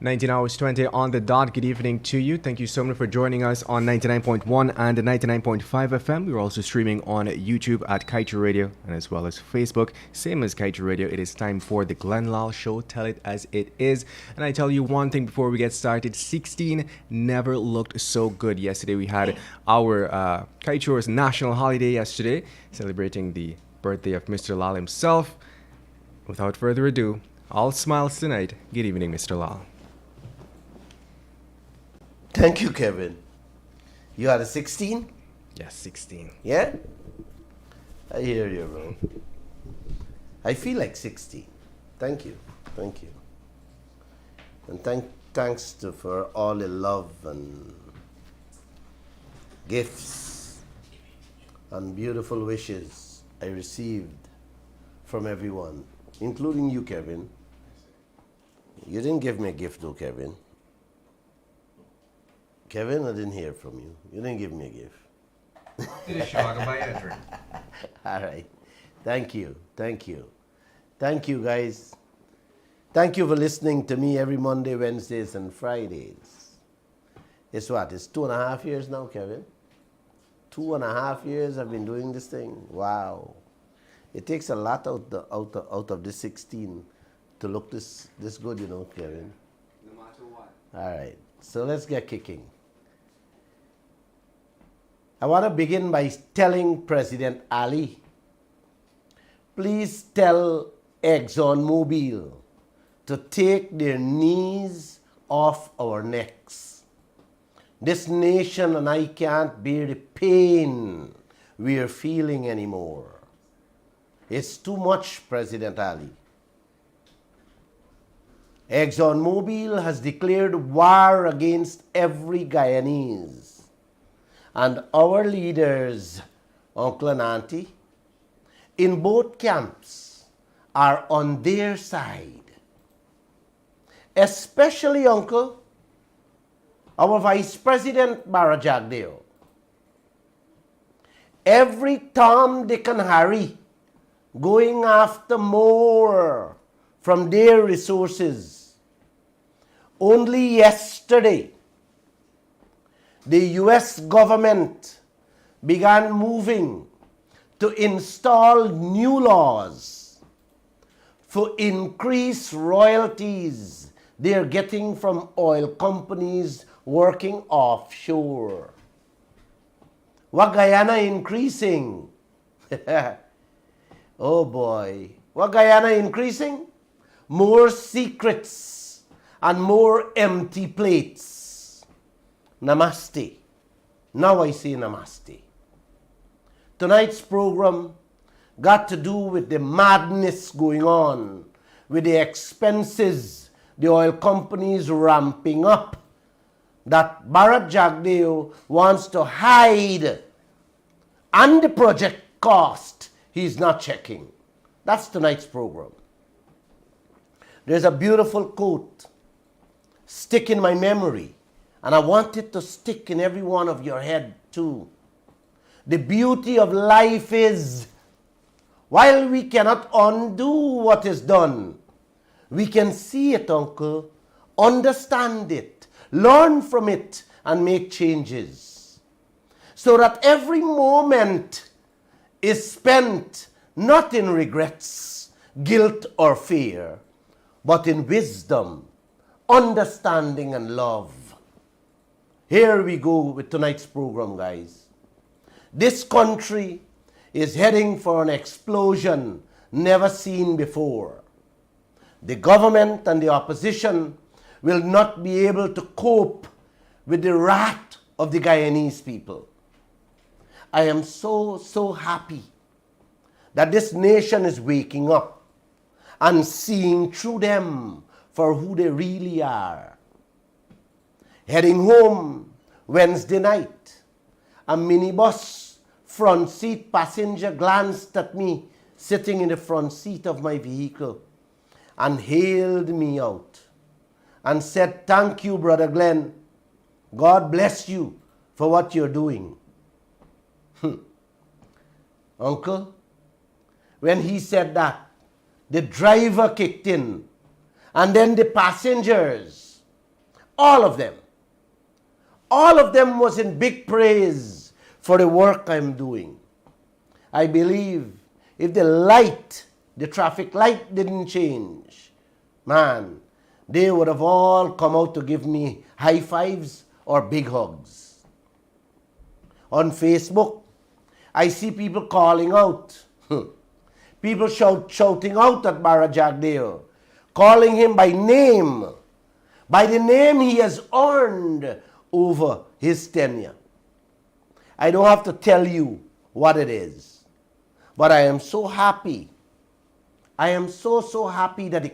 19 hours 20 on the dot. Good evening to you. Thank you so much for joining us on 99.1 and 99.5 FM. We're also streaming on YouTube at Kaieteur Radio and as well as Facebook. Same as Kaieteur Radio, it is time for the Lall Show. Tell it as it is. And I tell you one thing before we get started. 16 never looked so good. Yesterday we had our Kaieteur's national holiday yesterday, celebrating the birthday of Mr. Lall himself. Without further ado, all smiles tonight. Good evening, Mr. Lall. Thank you, Kevin. You had a 16? Yes, 16. Yeah? I hear you, bro. I feel like 16. Thank you. Thank you. And thanks for all the love and gifts and beautiful wishes I received from everyone, including you, Kevin. You didn't give me a gift, though, Kevin. Kevin, I didn't hear from you. You didn't give me a gift. Did a shot by entering. All right. Thank you. Thank you. Thank you, guys. Thank you for listening to me every Monday, Wednesdays, and Fridays. It's what? It's 2.5 years now, Kevin? 2.5 years I've been doing this thing. Wow. It takes a lot out of this 16 to look this good, you know, Kevin. No matter what. All right. So let's get kicking. I want to begin by telling President Ali, please tell ExxonMobil to take their knees off our necks. This nation and I can't bear the pain we're feeling anymore. It's too much, President Ali. ExxonMobil has declared war against every Guyanese. And our leaders, Uncle and Auntie, in both camps are on their side. Especially, Uncle, our Vice President, Barra Jagdeo. Every Tom, Dick, and Harry going after more from their resources. Only yesterday, the US government began moving to install new laws for increased royalties they're getting from oil companies working offshore. What Guyana increasing? Oh boy. What Guyana increasing? More secrets and more empty plates. Namaste. Now I say namaste. Tonight's program got to do with the madness going on, with the expenses the oil companies ramping up, that Bharat Jagdeo wants to hide, and the project cost he's not checking. That's tonight's program. There's a beautiful quote stick in my memory, and I want it to stick in every one of your head too. The beauty of life is, while we cannot undo what is done, we can see it, Uncle, understand it, learn from it, and make changes. So that every moment is spent not in regrets, guilt, or fear, but in wisdom, understanding, and love. Here we go with tonight's program, guys. This country is heading for an explosion never seen before. The government and the opposition will not be able to cope with the wrath of the Guyanese people. I am so happy that this nation is waking up and seeing through them for who they really are. Heading home Wednesday night, a minibus front seat passenger glanced at me sitting in the front seat of my vehicle and hailed me out and said, "Thank you, Brother Glenn. God bless you for what you're doing." Uncle, when he said that, the driver kicked in, and then the passengers All of them. All of them was in big praise for the work I'm doing. I believe if the traffic light didn't change, man, they would have all come out to give me high fives or big hugs. On Facebook, I see people calling out. People shouting out at Bara Jagdeo, calling him by name, by the name he has earned over his tenure. I don't have to tell you what it is, but I am so happy. I am so happy that the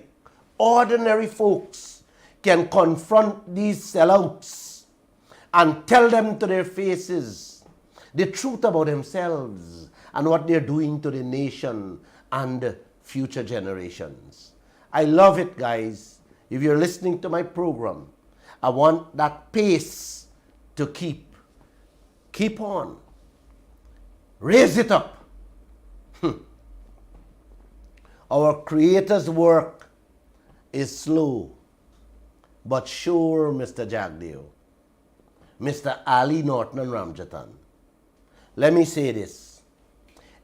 ordinary folks can confront these sellouts and tell them to their faces the truth about themselves and what they're doing to the nation and future generations. I love it, guys. If you're listening to my program, I want that pace to keep on. Raise it up. Our Creator's work is slow but sure, Mr. Jagdeo, Mr. Ali Norton and Ramjatan. Let me say this.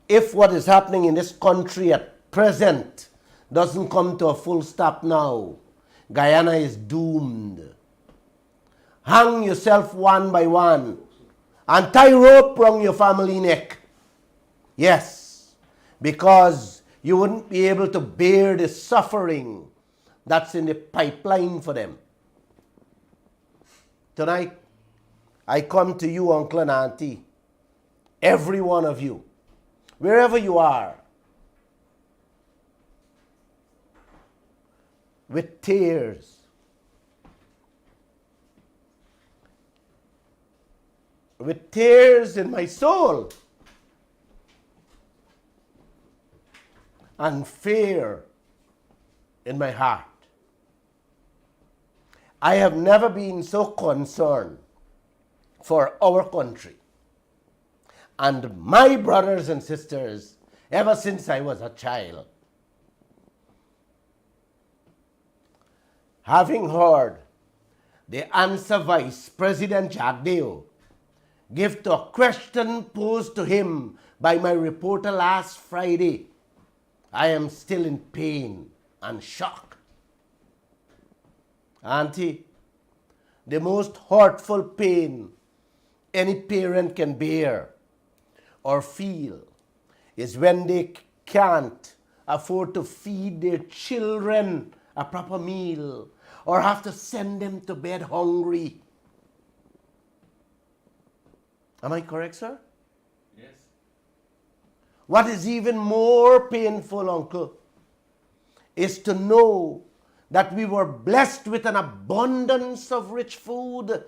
If what is happening in this country at present doesn't come to a full stop now, Guyana is doomed. Hang yourself one by one and tie rope round your family neck. Yes, because you wouldn't be able to bear the suffering that's in the pipeline for them. Tonight, I come to you, Uncle and Auntie, every one of you, wherever you are, with tears. With tears in my soul and fear in my heart. I have never been so concerned for our country and my brothers and sisters ever since I was a child. Having heard the answer Vice President Jagdeo give to a question posed to him by my reporter last Friday, I am still in pain and shock. Auntie, the most hurtful pain any parent can bear or feel is when they can't afford to feed their children a proper meal or have to send them to bed hungry. Am I correct, sir? Yes. What is even more painful, Uncle, is to know that we were blessed with an abundance of rich food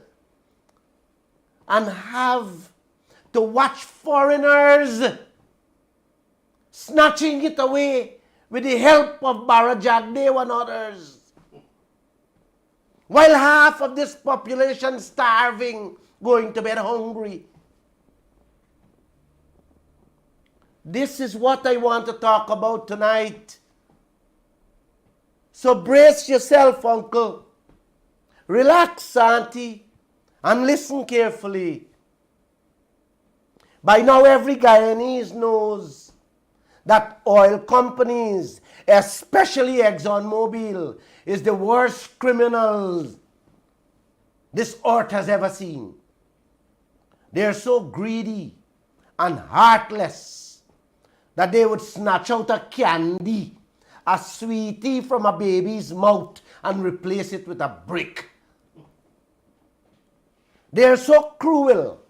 and have to watch foreigners snatching it away with the help of Bara Jagdeo and others. While half of this population starving, going to bed hungry. This is what I want to talk about tonight. So brace yourself, Uncle. Relax, Auntie, and listen carefully. By now, every Guyanese knows that oil companies, especially ExxonMobil, is the worst criminals this earth has ever seen. They are so greedy and heartless that they would snatch out a candy, a sweetie from a baby's mouth and replace it with a brick. They are so cruel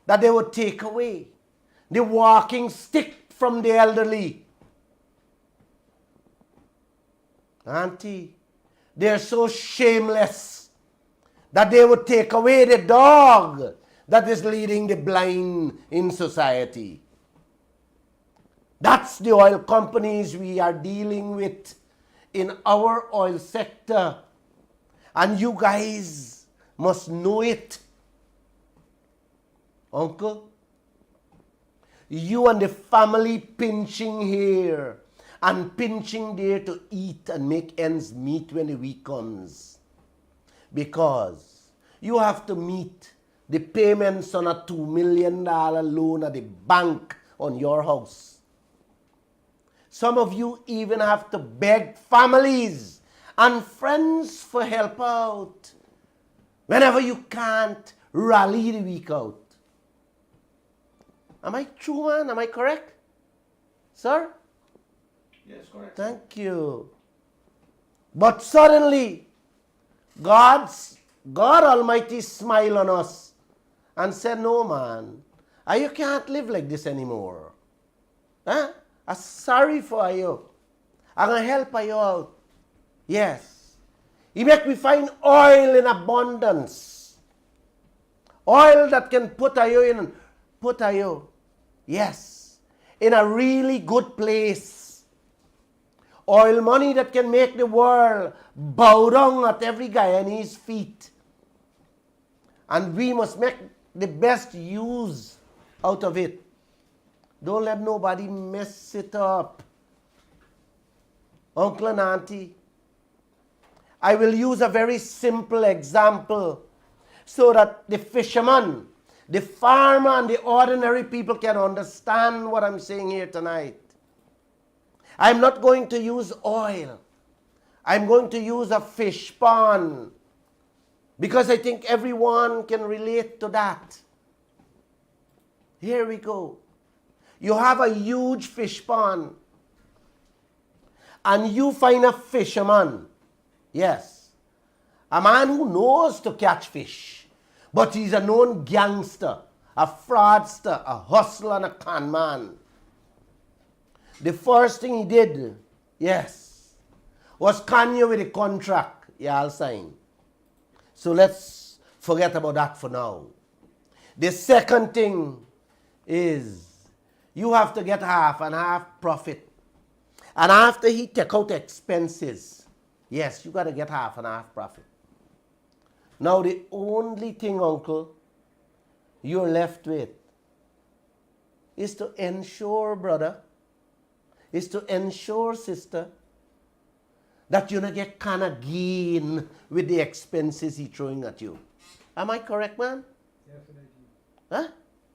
that they would take away the walking stick from the elderly. Auntie, they are so shameless that they would take away the dog that is leading the blind in society. That's the oil companies we are dealing with in our oil sector. And you guys must know it. Uncle, you and the family pinching here and pinching there to eat and make ends meet when the week comes. because you have to meet the payments on a $2 million loan at the bank on your house. Some of you even have to beg families and friends for help out whenever you can't rally the week out. Am I true, man? Am I correct? Sir? Yes, correct. Thank you. But suddenly, God Almighty smiled on us and said, no, man, you can't live like this anymore. Huh? I'm sorry for you. I'm going to help you out. Yes. He make me find oil in abundance. Oil that can put you, yes, in a really good place. Oil money that can make the world bow down at every Guyanese feet. And we must make the best use out of it. Don't let nobody mess it up. Uncle and auntie, I will use a very simple example so that the fisherman, the farmer, and the ordinary people can understand what I'm saying here tonight. I'm not going to use oil. I'm going to use a fish pond because I think everyone can relate to that. Here we go. You have a huge fish pond and you find a fisherman. Yes. A man who knows to catch fish, but he's a known gangster, a fraudster, a hustler, and a con man. The first thing he did, yes, was con you with a contract y'all signed. So let's forget about that for now. The second thing is you have to get half and half profit. And after he take out expenses, yes, you got to get half and half profit. Now the only thing, uncle, you're left with is to ensure, brother, is to ensure, sister, that you don't get kind of gain with the expenses he's throwing at you. Am I correct, man? Definitely. Huh?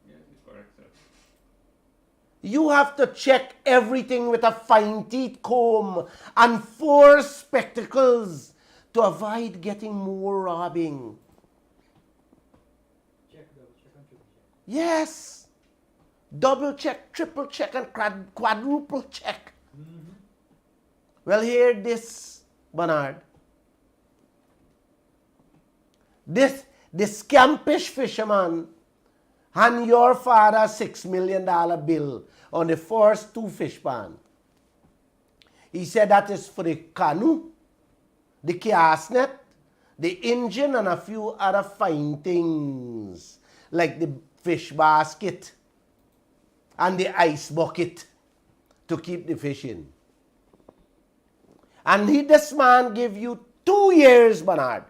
Yes, it's correct, sir. You have to check everything with a fine-teeth comb and 4 spectacles to avoid getting more robbing. Check, double check, and triple check. Yes. Double check, triple check, and quadruple check. Mm-hmm. Well, hear this, Bernard. The scampish fisherman hand your father a $6 million bill on the first 2 fish pan. He said that is for the canoe, the cast net, the engine, and a few other fine things like the fish basket and the ice bucket to keep the fish in. And this man gave you 2 years, Bernard.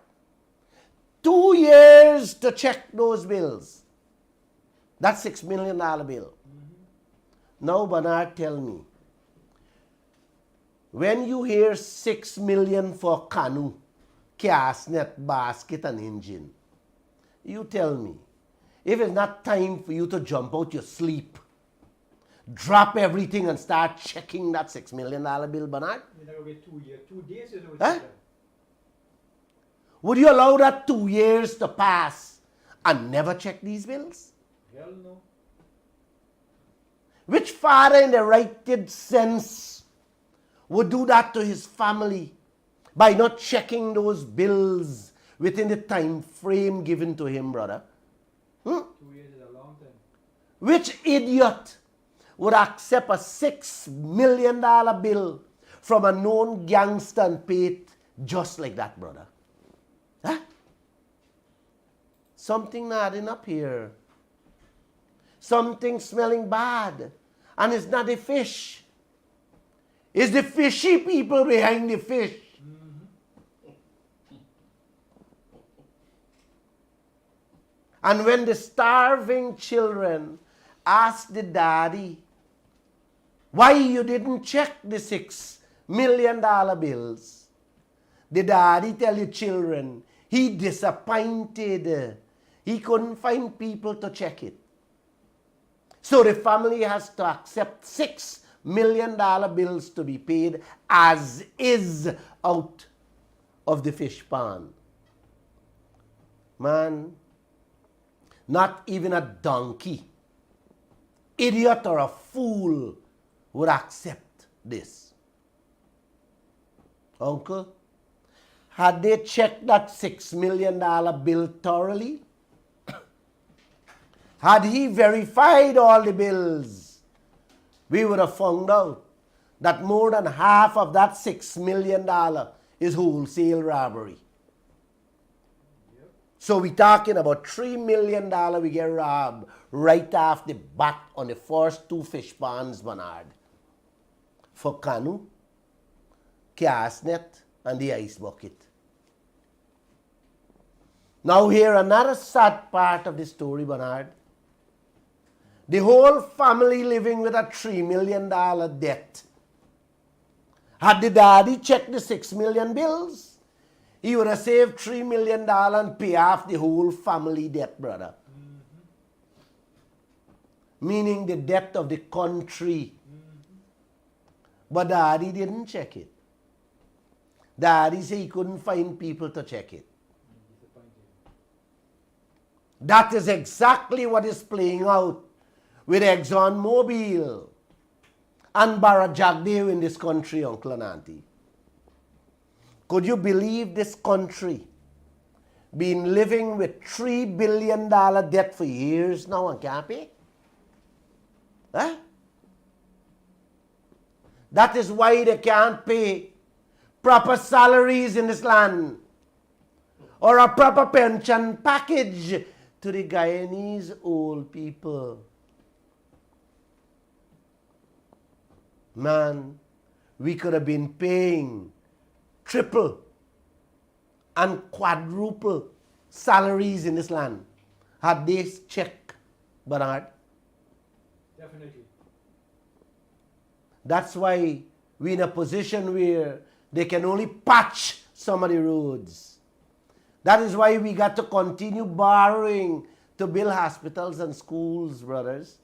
2 years to check those bills. That's $6 million bill. Mm-hmm. Now, Bernard, tell me, when you hear $6 million for canoe, cast net, basket, and engine, you tell me, if it's not time for you to jump out your sleep, drop everything and start checking that $6 million bill, Bernard? You're not going to wait 2 years. 2 days is what Huh? you said. Would you allow that 2 years to pass and never check these bills? Hell no. Which father in the righted sense would do that to his family by not checking those bills within the time frame given to him, brother? 2 years is a long time. Which idiot would accept a $6 million bill from a known gangster and pay it just like that, brother? Huh? Something not adding up here. Something smelling bad. And it's not the fish. It's the fishy people behind the fish. And when the starving children ask the daddy why you didn't check the $6 million bills, the daddy tell the children He disappointed. He couldn't find people to check it. So the family has to accept $6 million bills to be paid as is out of the fish pond. Man, not even a donkey, idiot or a fool would accept this. Uncle, had they checked that $6 million bill thoroughly? Had he verified all the bills, we would have found out that more than half of that $6 million is wholesale robbery. So we're talking about $3 million we get robbed right off the bat on the first 2 fish ponds, Bernard. For canoe, cast net, and the ice bucket. Now here another sad part of the story, Bernard. The whole family living with a $3 million debt. Had the daddy checked the 6 million bills, he would have saved $3 million and pay off the whole family debt, brother. Meaning the debt of the country. But daddy didn't check it. Daddy said he couldn't find people to check it. That is exactly what is playing out with ExxonMobil and Barra Jagdeo in this country, Uncle and Auntie. Could you believe this country been living with $3 billion debt for years now and can't pay? Huh? That is why they can't pay proper salaries in this land or a proper pension package to the Guyanese old people. Man, we could have been paying triple and quadruple salaries in this land had they checked, Bernard. Definitely. That's why we're in a position where they can only patch some of the roads. That is why we got to continue borrowing to build hospitals and schools, brothers.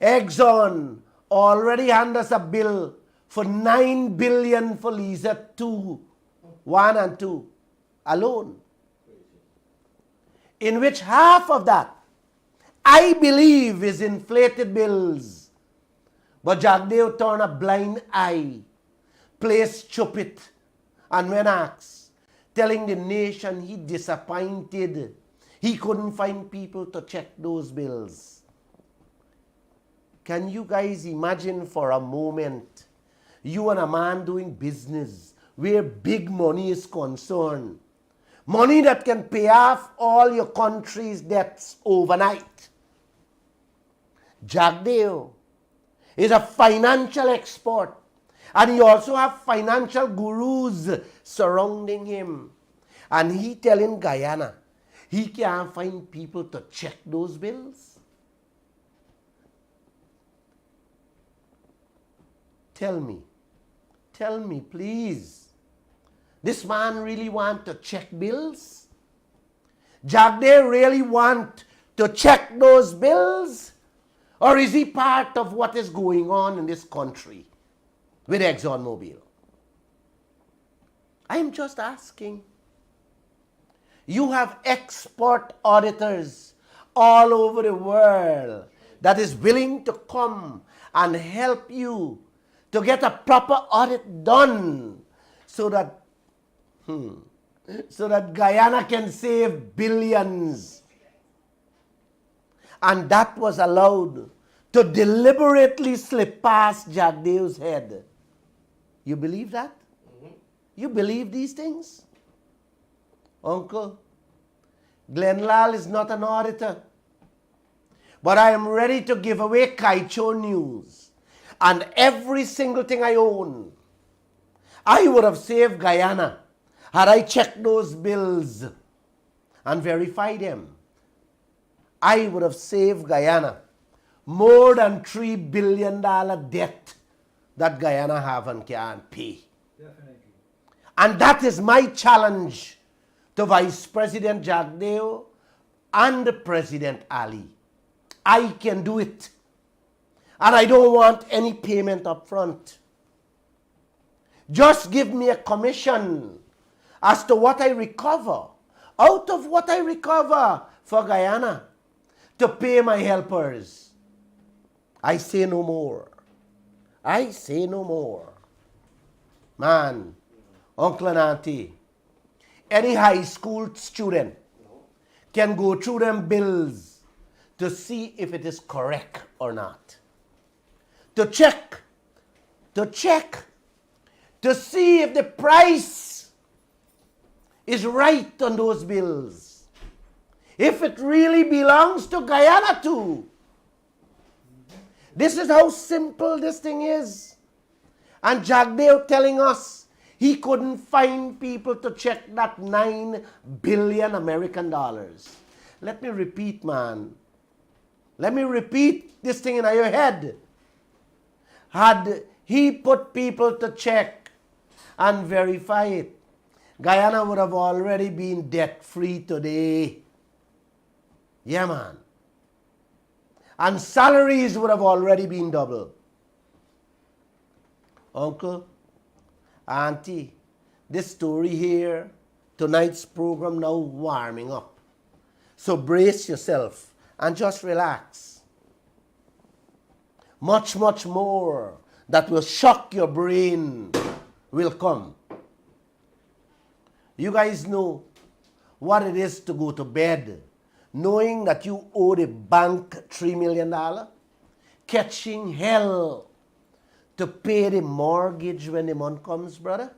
Exxon already handed us a bill for $9 billion for Liza 2, 1 and 2 alone. In which half of that, I believe, is inflated bills. But Jagdeo turned a blind eye, played stupid, and when asked, telling the nation he disappointed, he couldn't find people to check those bills. Can you guys imagine for a moment, you and a man doing business where big money is concerned, money that can pay off all your country's debts overnight? Jagdeo is a financial expert, and he also have financial gurus surrounding him. And he telling Guyana, he can't find people to check those bills. Tell me please, this man really want to check bills? Jagdeo really want to check those bills? Or is he part of what is going on in this country with ExxonMobil? I'm just asking. You have expert auditors all over the world that is willing to come and help you to get a proper audit done so that Guyana can save billions. And that was allowed to deliberately slip past Jagdeo's head. You believe that? You believe these things? Uncle, Lall is not an auditor. But I am ready to give away Kaieteur news. And every single thing I own, I would have saved Guyana had I checked those bills and verified them. I would have saved Guyana more than $3 billion debt that Guyana have and can't pay. Definitely. And that is my challenge to Vice President Jagdeo and President Ali. I can do it. And I don't want any payment up front. Just give me a commission as to what I recover, out of what I recover for Guyana, to pay my helpers. I say no more. I say no more. Man, uncle and auntie, any high school student can go through them bills to see if it is correct or not. To check, to see if the price is right on those bills. If it really belongs to Guyana too. This is how simple this thing is. And Jagdeo telling us he couldn't find people to check that 9 billion American dollars. Let me repeat, man. Let me repeat this thing in your head. Had he put people to check and verify it, Guyana would have already been debt-free today. Yeah, man. And salaries would have already been double. Uncle, auntie, this story here, tonight's program now warming up. So brace yourself and just relax. Much, much more that will shock your brain will come. You guys know what it is to go to bed knowing that you owe the bank $3 million, catching hell to pay the mortgage when the month comes, brother.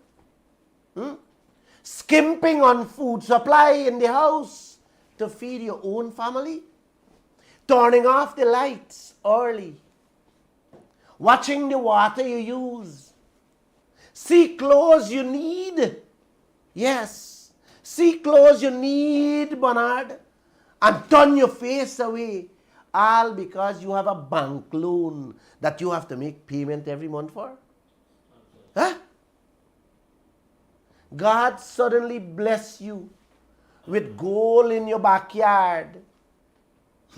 Skimping on food supply in the house to feed your own family. Turning off the lights early. Watching the water you use. See clothes you need. Yes. See clothes you need, Bernard. And turn your face away. All because you have a bank loan that you have to make payment every month for. Huh? God suddenly bless you with gold in your backyard.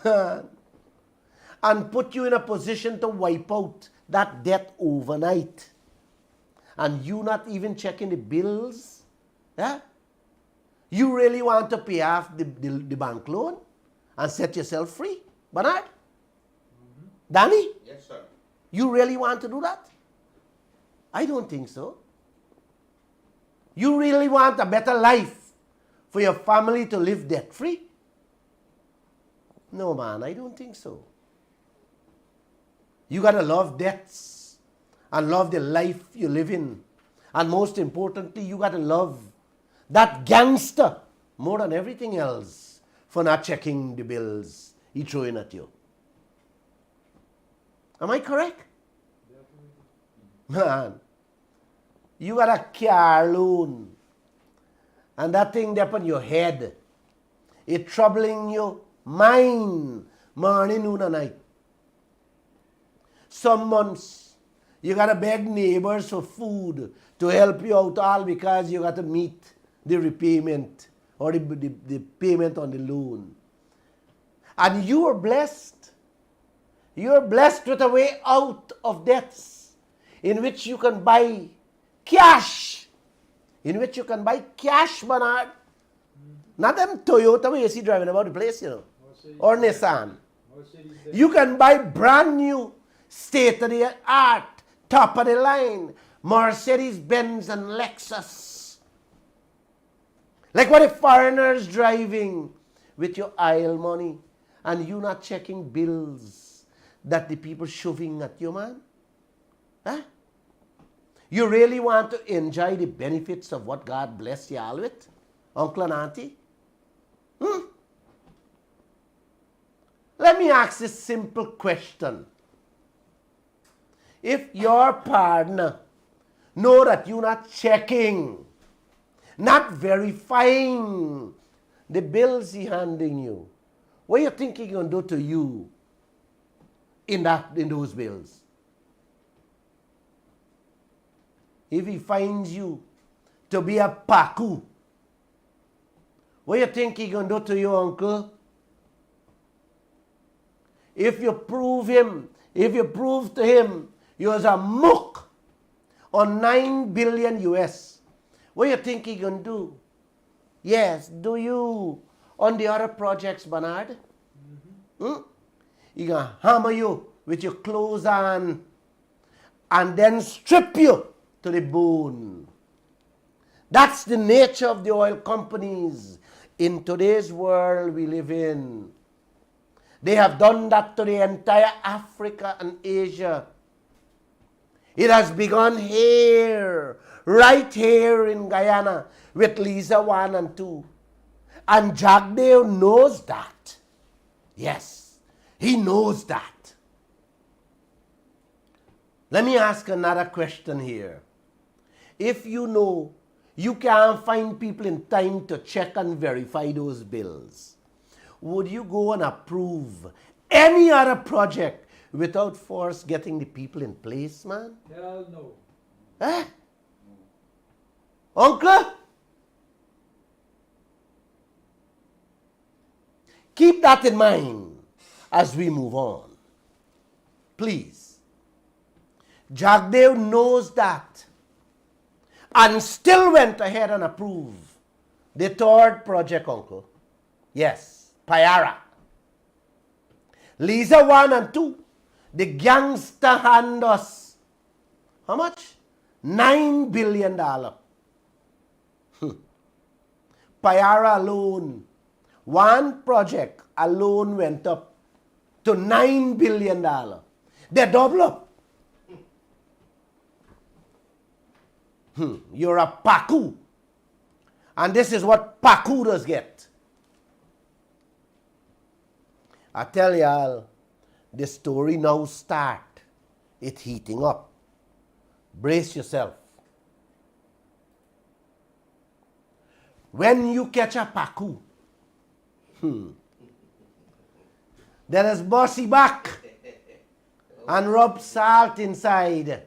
And put you in a position to wipe out that debt overnight. And you not even checking the bills? Yeah? You really want to pay off the bank loan and set yourself free? Bernard? Danny? Yes, sir. You really want to do that? I don't think so. You really want a better life for your family to live debt-free? No, man, I don't think so. You got to love debts and love the life you live in. And most importantly, you got to love that gangster more than everything else for not checking the bills he throwing at you. Am I correct? Man, you got a car loan and that thing there on your head, it troubling your mind morning, noon and night. Some months, you got to beg neighbors for food to help you out, all because you got to meet the repayment or the payment on the loan. And you are blessed. You are blessed with a way out of debts in which you can buy cash. In which you can buy cash, Bernard. Not them Toyota where you see driving about the place, you know. Or Nissan. You can buy brand new, state-of-the-art, top of the line, Mercedes, Benz, and Lexus. Like what if foreigners driving with your aisle money and you not checking bills that the people shoving at you, man? Huh? You really want to enjoy the benefits of what God bless you all with, uncle and auntie? Let me ask this simple question. If your partner know that you're not checking, not verifying the bills he handing you, what you think he gonna do to you in those bills? If he finds you to be a paku. What you think he gonna do to you, uncle? If you prove to him you was a mook on 9 billion US, what you think he gonna do? Yes, do you on the other projects, Bernard? He gonna hammer you with your clothes on and then strip you to the bone. That's the nature of the oil companies in today's world we live in. They have done that to the entire Africa and Asia. It has begun here, right here in Guyana, with Liza 1 and 2. And Jagdeo knows that. Yes, he knows that. Let me ask another question here. If you know you can't find people in time to check and verify those bills, would you go and approve any other project without first getting the people in place, man? Hell no. Eh? Uncle? Keep that in mind as we move on. Please. Jagdeo knows that and still went ahead and approved the third project, uncle. Yes, Payara. Liza 1 and 2, the gangster hand us. How much? $9 billion. Payara alone, one project alone went up to $9 billion. They double up. You're a paku. And this is what pakudas get. I tell y'all, the story now start. It's heating up. Brace yourself. When you catch a paku, there is bossy back and rub salt inside.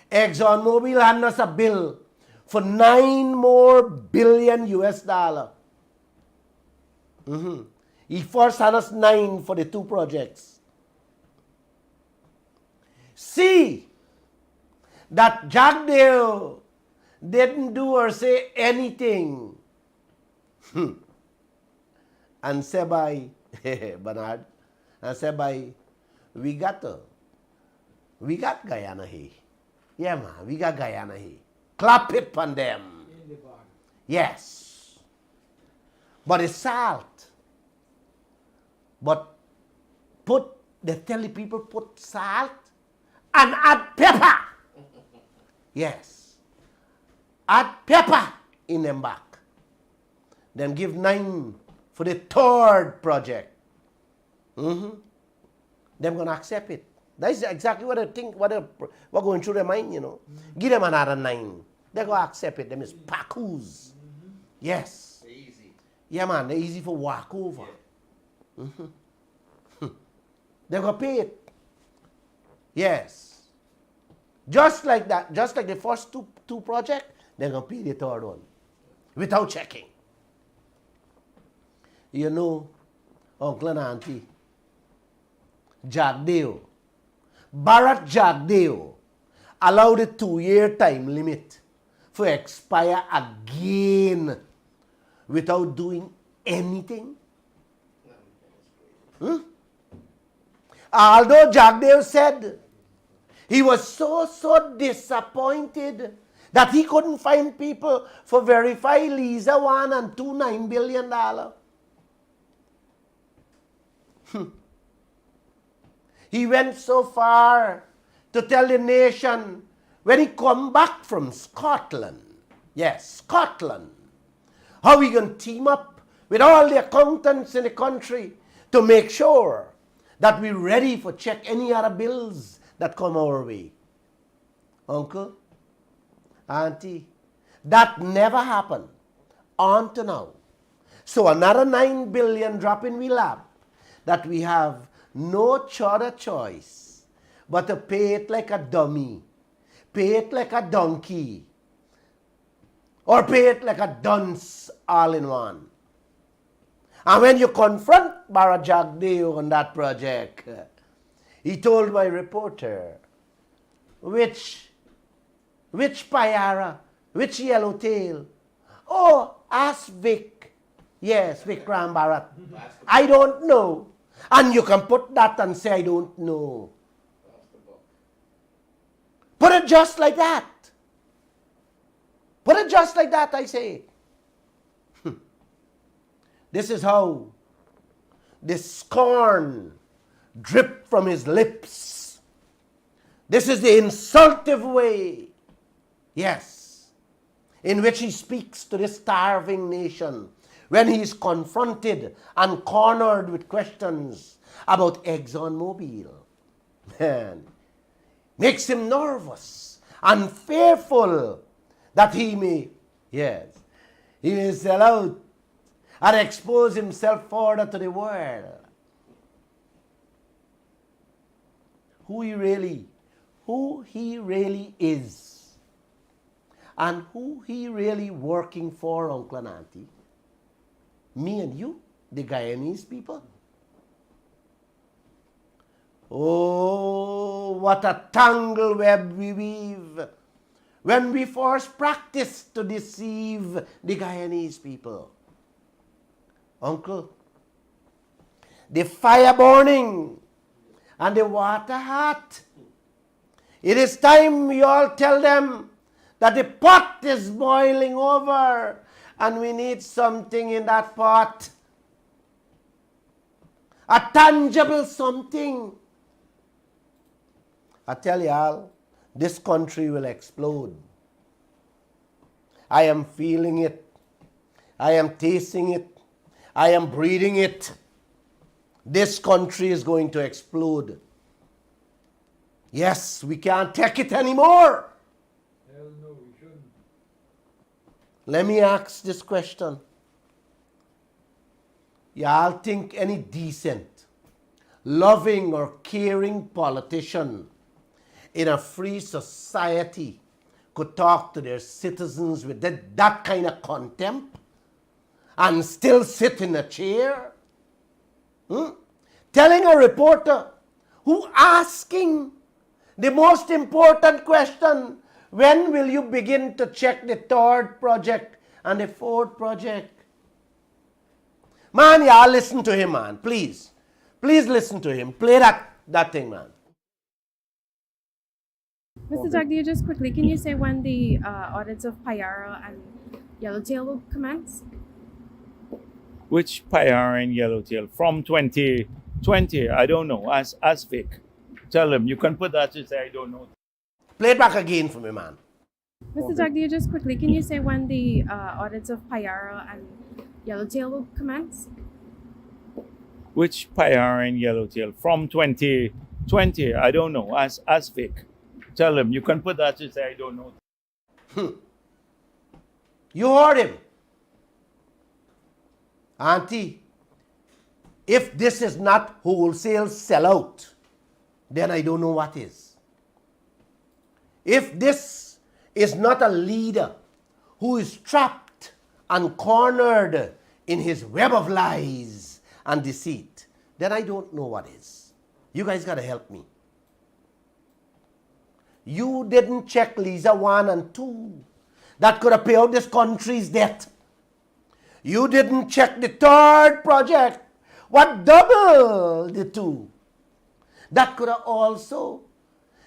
ExxonMobil hand us a bill for $9 more billion US dollar. He first had us 9 for the 2 projects. See that Jagdeo didn't do or say anything. And Sebai, Bernard, and Sebai, we got Guyana here. Yeah, man, we got Guyana here. Clap it on them. In the bar. Yes. But it's salt. But they tell the people put salt and add pepper. Yes. Add pepper in them back. Then give 9 for the third project. Them gonna accept it. That's exactly what I think, what going through their mind, you know. Give them another 9. They're going to accept it. Them is pakus. Yes. They're easy. Yeah, man. They're easy for walk over. Yeah. They're going to pay it. Yes. Just like that. Just like the first two projects, they're going to pay the third one. Without checking. You know, uncle and auntie, Jagdeo, Bharat Jagdeo allowed a 2-year time limit for expire again without doing anything. Although Jagdeo said he was so disappointed that he couldn't find people for verify Liza 1 and 2 $9 billion. He went so far to tell the nation when he come back from Scotland, yes, Scotland, how we going to team up with all the accountants in the country to make sure that we're ready for check any other bills that come our way. Uncle, auntie, that never happened until now. So another 9 billion drop in we lap that we have no other choice but to pay it like a dummy, pay it like a donkey, or pay it like a dunce all in one. And when you confront Barajagdeo on that project, he told my reporter, which Payara, which Yellowtail? Oh, ask Vic. Yes, Vikram Bharat. I don't know. And you can put that and say, I don't know. Put it just like that. Put it just like that, I say. This is how the scorn dripped from his lips. This is the insultive way, yes, in which he speaks to this starving nation when he is confronted and cornered with questions about ExxonMobil. Man, makes him nervous and fearful that he may sell out and expose himself further to the world. Who he really is, and who he really working for, Uncle and Auntie. Me and you, the Guyanese people. Oh, what a tangle web we weave when we first practice to deceive the Guyanese people. Uncle, the fire burning and the water hot. It is time we all tell them that the pot is boiling over and we need something in that pot. A tangible something. I tell y'all, this country will explode. I am feeling it. I am tasting it. I am breathing it. This country is going to explode. Yes, we can't take it anymore. Hell no, we shouldn't. Let me ask this question. Y'all think any decent, loving or caring politician in a free society could talk to their citizens with that kind of contempt and still sit in a chair? Telling a reporter who asking the most important question, when will you begin to check the third project and the fourth project? Man, y'all listen to him, man. Please. Please listen to him. Play that thing, man. Mr. Jagdeo, just quickly, can you say when the audits of Payara and Yellowtail will commence? Which Payara and Yellowtail? From 2020, I don't know. As Vic. Tell him, you can put that to say, I don't know. Play it back again for me, man. Mr. Jagdeo, just quickly, can you say when the audits of Payara and Yellowtail will commence? Which Payara and Yellowtail? From 2020, I don't know. As Vic. Tell him, you can put that to say, I don't know. You heard him. Auntie, if this is not wholesale sellout, then I don't know what is. If this is not a leader who is trapped and cornered in his web of lies and deceit, then I don't know what is. You guys got to help me. You didn't check Lisa 1 and 2. That could have paid out this country's debt. You didn't check the third project. What doubled the two? That could have also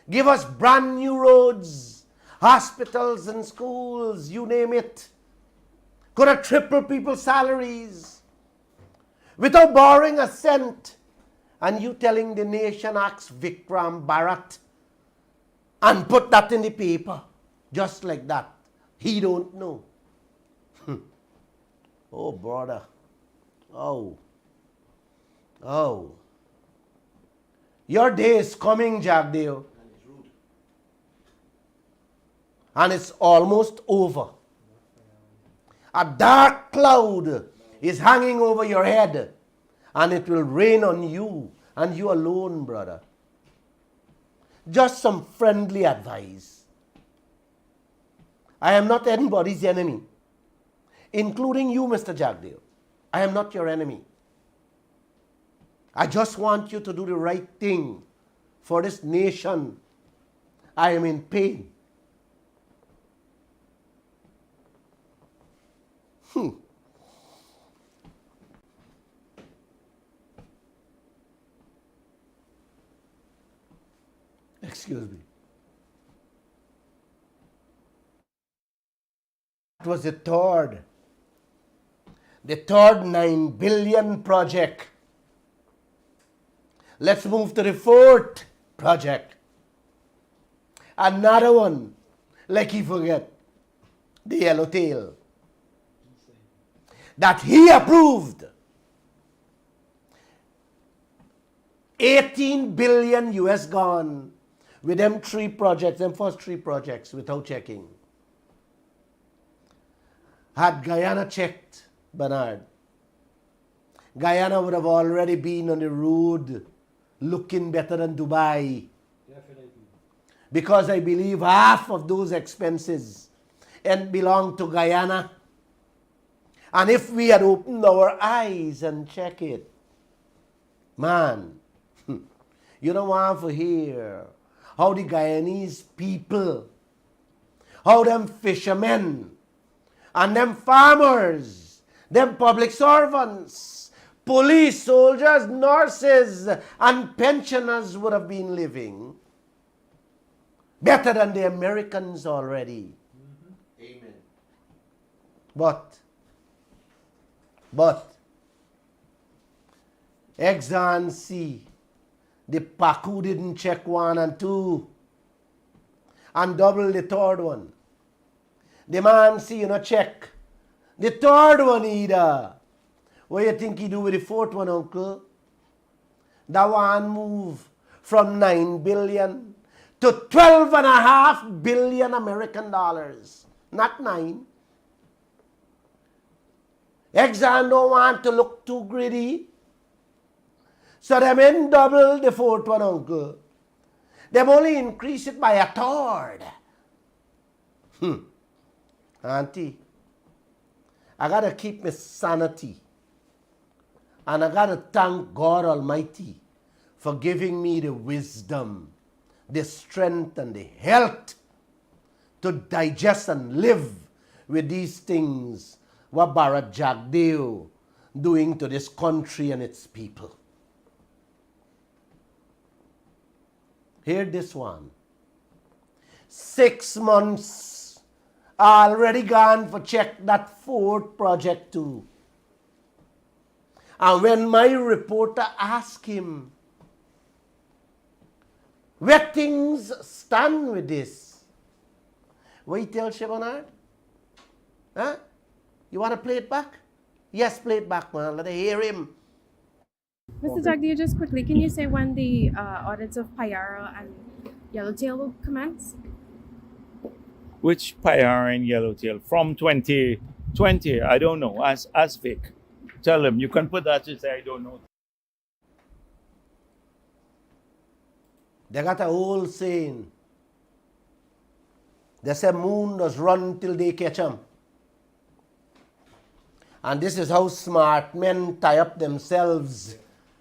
give us brand new roads, hospitals and schools, you name it. Could have tripled people's salaries without borrowing a cent. And you telling the nation, ask Vikram Bharat and put that in the paper, just like that. He don't know. Oh, brother. Oh. Your day is coming, Jagdeo. And it's almost over. A dark cloud is hanging over your head. And it will rain on you and you alone, brother. Just some friendly advice. I am not anybody's enemy. including you, Mr. Jagdeo. I am not your enemy. I just want you to do the right thing for this nation. I am in pain. Excuse me. It was the third 9 billion project. Let's move to the fourth project. Another one, like he forget, the yellowtail, that he approved. 18 billion US gone with them first three projects without checking. Had Guyana checked, Bernard, Guyana would have already been on the road looking better than Dubai. Definitely. Because I believe half of those expenses belong to Guyana. And if we had opened our eyes and checked it, man, you don't want to hear how the Guyanese people, how them fishermen, and them farmers, them public servants, police, soldiers, nurses, and pensioners would have been living better than the Americans already. Amen. But, Exxon see, the Pacu didn't check 1 and 2 and double the third one. The man see, check the third one either. What do you think he do with the fourth one, uncle? That one move from 9 billion to 12.5 billion American dollars. Not 9. Exxon don't want to look too greedy. So them in double the fourth one, uncle. Them only increase it by a third. Auntie, I gotta keep my sanity. And I gotta thank God Almighty for giving me the wisdom, the strength, and the health to digest and live with these things what Bharat Jagdeo doing to this country and its people. Hear this one. 6 months already gone for check that fourth project too. And when my reporter asked him, where things stand with this, what he tell Shebonard? Huh? You want to play it back? Yes, play it back, man. Let me hear him. Mr. Jagdeo, just quickly, can you say when the audits of Payara and Yellowtail will commence? Which Payara and Yellowtail? From 2020, I don't know. Ask Vic. Tell him. You can put that to say, I don't know. They got a whole saying. They say moon does run till they catch 'em. And this is how smart men tie up themselves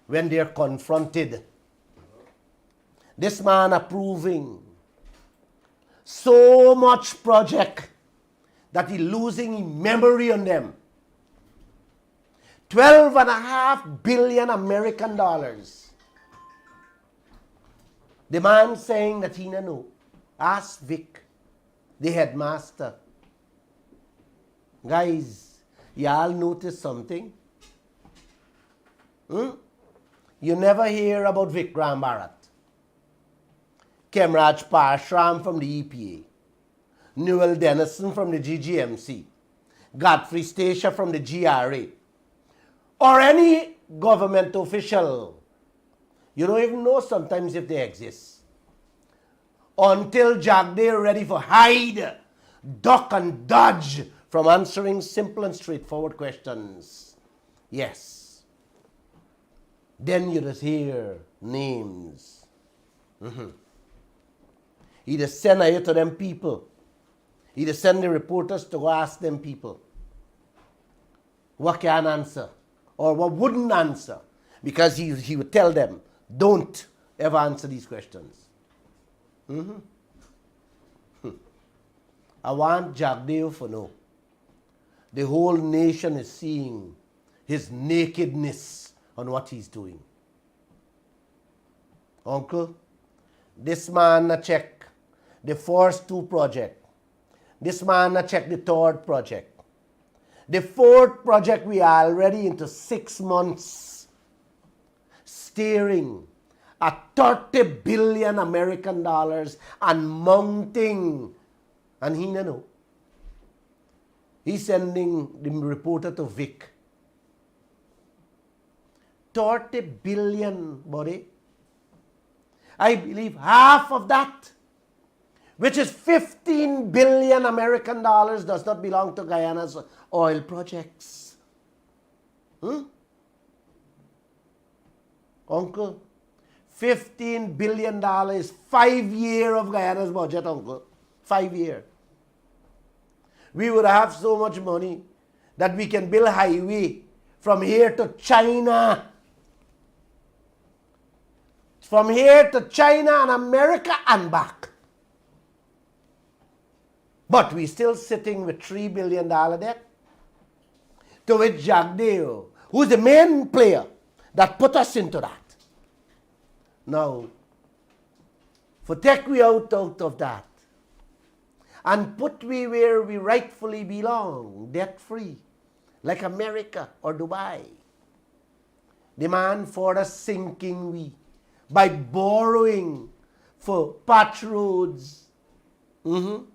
when they're confronted. This man approving so much project that he losing his memory on them. 12.5 billion American dollars. The man saying that he no. Ask Vic, the headmaster. Guys, y'all notice something? You never hear about Vic Bharat. Kemraj Parshram from the EPA. Newell Dennison from the GGMC. Godfrey Stacia from the GRA. Or any government official. You don't even know sometimes if they exist. Until Jagdeo ready for hide, duck and dodge from answering simple and straightforward questions. Yes. Then you just hear names. He just send it to them people. He just send the reporters to go ask them people. what can answer or what wouldn't answer, because he would tell them, don't ever answer these questions. I want Jagdeo to know the whole nation is seeing his nakedness on what he's doing. Uncle, this man a check the first 2 projects. This man a check the 3rd project. The 4th project we are already into 6 months staring at 30 billion American dollars and mounting. And he no know. He's sending the reporter to Vic. 30 billion, buddy. I believe half of that, which is 15 billion American dollars, does not belong to Guyana's oil projects. Uncle, $15 billion is 5 years of Guyana's budget, uncle. 5 years. We would have so much money that we can build a highway from here to China. From here to China and America and back. But we're still sitting with $3 billion debt. To which Jagdeo, who's the main player that put us into that. Now, for take we out of that and put we where we rightfully belong, debt-free, like America or Dubai. The man for us sinking we by borrowing for patch roads, for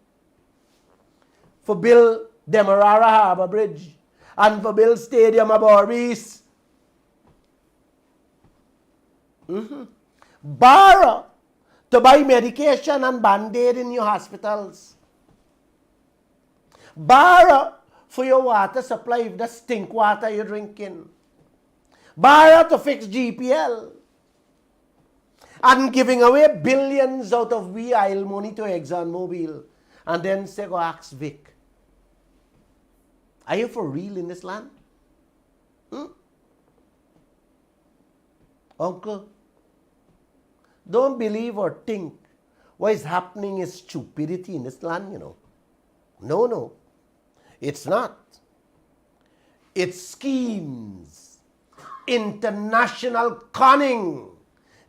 build Demerara Harbour Bridge, and for build Stadium of Barbies. Borrow to buy medication and Band-Aid in your hospitals. Borrow for your water supply if the stink water you're drinking. Borrow to fix GPL. And giving away billions out of oil money to ExxonMobil. And then say, go ask Vic. Are you for real in this land? Uncle, don't believe or think what is happening is stupidity in this land, you know. No. It's not. It's schemes, international cunning,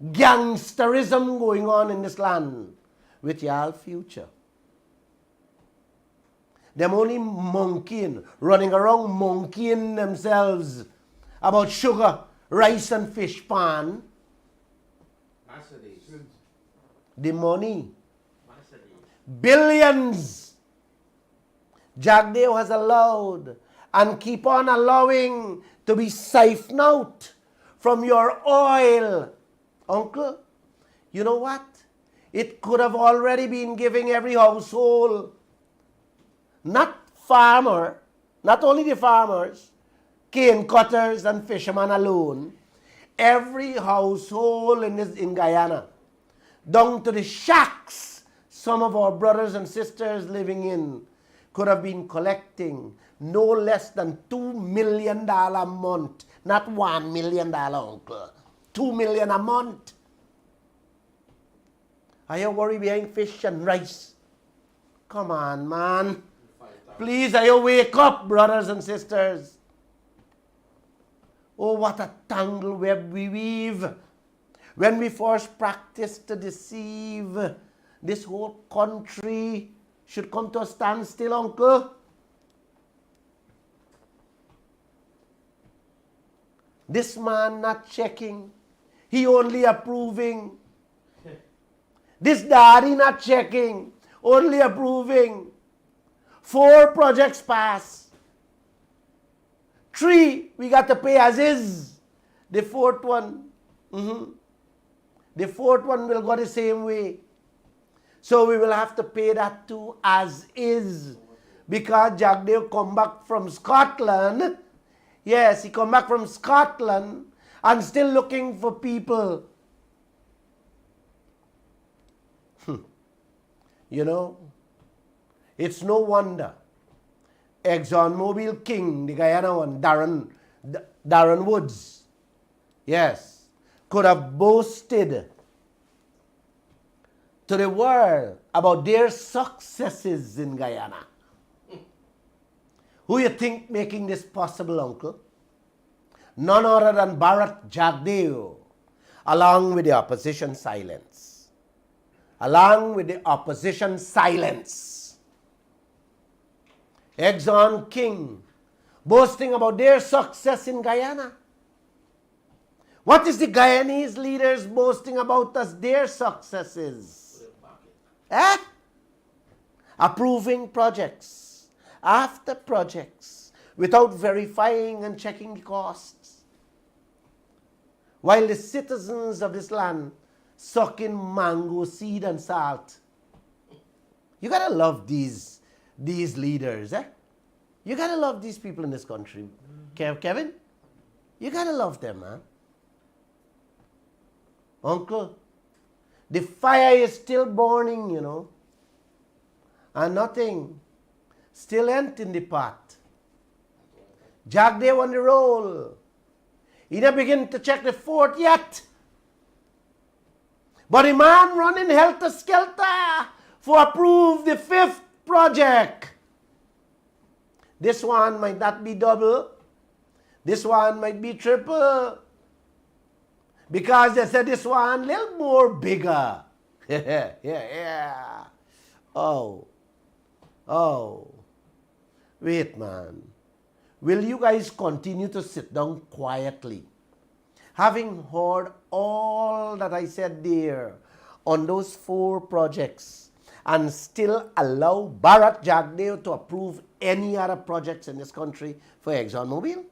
gangsterism going on in this land with y'all future. Them only monkeying, running around monkeying themselves about sugar, rice and fish pan. The money. Billions. Jagdeo has allowed and keep on allowing to be siphoned out from your oil. Uncle, you know what? It could have already been giving every household, not only the farmers, cane cutters and fishermen alone, every household in Guyana, down to the shacks some of our brothers and sisters living in, could have been collecting no less than $2 million a month. Not $1 million, uncle. $2 million a month. Are you worried behind fish and rice? Come on, man. Please, are you wake up, brothers and sisters? Oh, what a tangled web we weave. When we first practice to deceive, this whole country should come to a standstill, uncle. This man not checking. He only approving. This daddy not checking. Only approving. 4 projects pass. 3 we got to pay as is. The 4th one. The 4th one will go the same way. So we will have to pay that too as is. Because Jagdeo come back from Scotland. Yes, he come back from Scotland and still looking for people. You know, it's no wonder ExxonMobil king, the Guyana one, Darren Woods, yes, could have boasted to the world about their successes in Guyana. Who you think making this possible, uncle? None other than Bharat Jagdeo, along with the opposition silence. Along with the opposition silence. Exxon King, boasting about their success in Guyana. What is the Guyanese leaders boasting about as their successes? Approving projects after projects without verifying and checking the costs. While the citizens of this land suck in mango seed and salt. You gotta love these leaders, eh? You gotta love these people in this country. Kevin, you gotta love them, man. Uncle, the fire is still burning, you know, and nothing still ain't in the pot. Jagdev on the roll. He not begin to check the fort yet. But the man running helter-skelter for approve the 5th project. This one might not be double. This one might be triple. Because they said this one a little more bigger. Yeah. Oh. Wait, man. Will you guys continue to sit down quietly? Having heard all that I said there on those 4 projects and still allow Bharat Jagdeo to approve any other projects in this country for ExxonMobil?